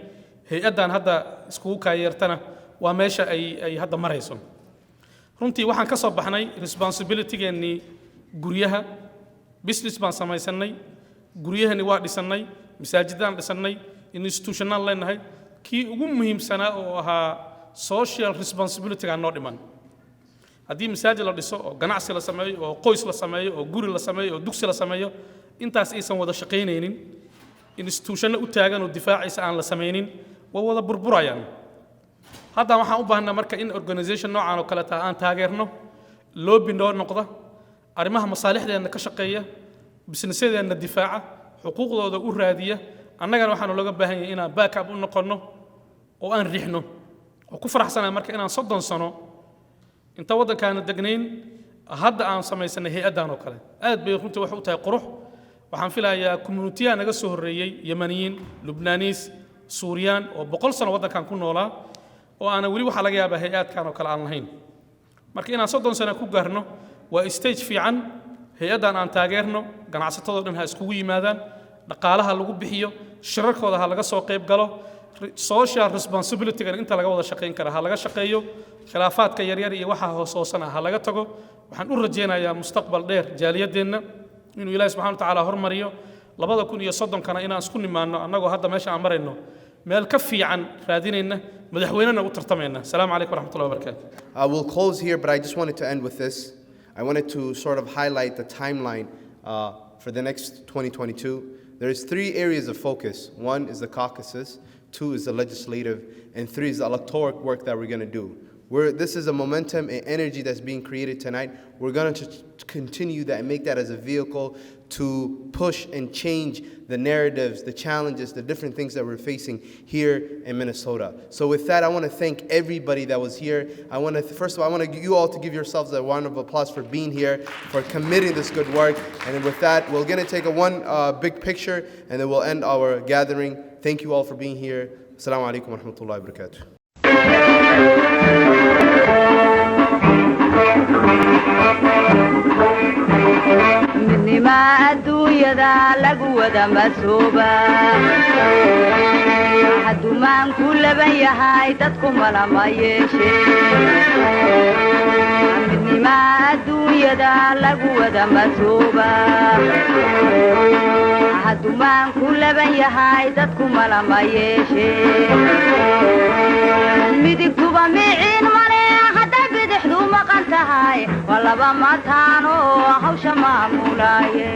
hay'adan hadda isku kaayeertana waa meesha ay hadda marayso runtii waxaan ka soo baxnay responsibility-geennii guryaha business baan samaysanay guryahani waa dhisanay masaajidaan dhisanay institutional leenahay kii ugu muhiimsanaa oo ahaa social responsibility-ga noo dhiman haddii masaajid la dhiso oo ganacsi la sameeyo oo qoys la sameeyo oo guri la sameeyo oo dugsi la sameeyo intaas aysan wada shaqaynaynin institutional u taagan oo difaacaysa aan la samaynin waa wada burburayaan hadda waxaan u baahnaa marka in organization noocan oo kale aan taageerno lobby noo noqda arrimaha masaalixdeena ka shaqeeya businessedeena difaaca xuquuqdooda u raadiya annagana waxaan looga baahan yahay inaan backup u noqono oo aan riixno oo ku faraxsanahay marka inaan 30 sano inta wadankaana degnayn hadda aan samaysanay hay'adan oo kale aad bay runtii wax u tahay qurux waxaan filayaa community-ga naga soo horeeyay Yemeniyiin Lubnaaniis Suuriyaan oo 100 sano wadankan ku noolaa oo aan wali waxa laga yaabaa hay'adkan oo kale aan lahayn marka inaan 30 sano ku gaarno waa stage fiican hay'adan aan taageerno ganacsatada dhan ha iskugu yimaadaan dhaqaalaha lagu bixiyo shirarkooda ha laga soo qayb galo social responsibility-ga inta laga wada shaqeyn kara ha laga shaqeeyo khilaafaadka yaryar iyo waxa hoosana ha laga tago waxaan u rajeynayaa mustaqbal dheer jaaliyadeenna inuu Ilaahay subhanahu wa ta'ala hormariyo 2030 kana inaan isku nimaano annagoo hadda meesha aan marayno meel ka fiican raadinayna madaxweynena u tartamayna. Assalamu alaykum wa rahmatullahi wa barakatuh. I will close here, but I just wanted to end with this. I wanted to sort of highlight the timeline for the next 2022. There's 3 areas of focus. 1 is the caucuses, 2 is the legislative, and 3 is the electoral work that we're going to do. This is a momentum and energy that's being created tonight. We're going to continue that and make that as a vehicle to push and change the narratives, the challenges, the different things that we're facing here in Minnesota. So with that, I want to thank everybody that was here. First of all, I want you all to give yourselves a round of applause for being here, for committing this good work. And then with that, we're going to take one big picture, and then we'll end our gathering. Thank you all for being here. Assalamu alaikum wa rahmatullahi wa barakatuh. midnima adduunyada lagu wada masooba hadumaan ku laban yahay dadku malama yeeshe midnima adduunyada lagu wada masooba hadumaan ku laban yahay dadku malama yeeshe midigtuba miciin male hadday bidixdu maqan tahay waa laba mataano hawsha maamulaaye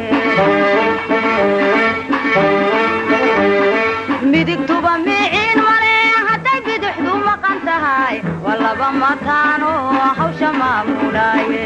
midigtuba miciin male hadday bidixdu maqan tahay waa laba mataano hawsha maamulaaye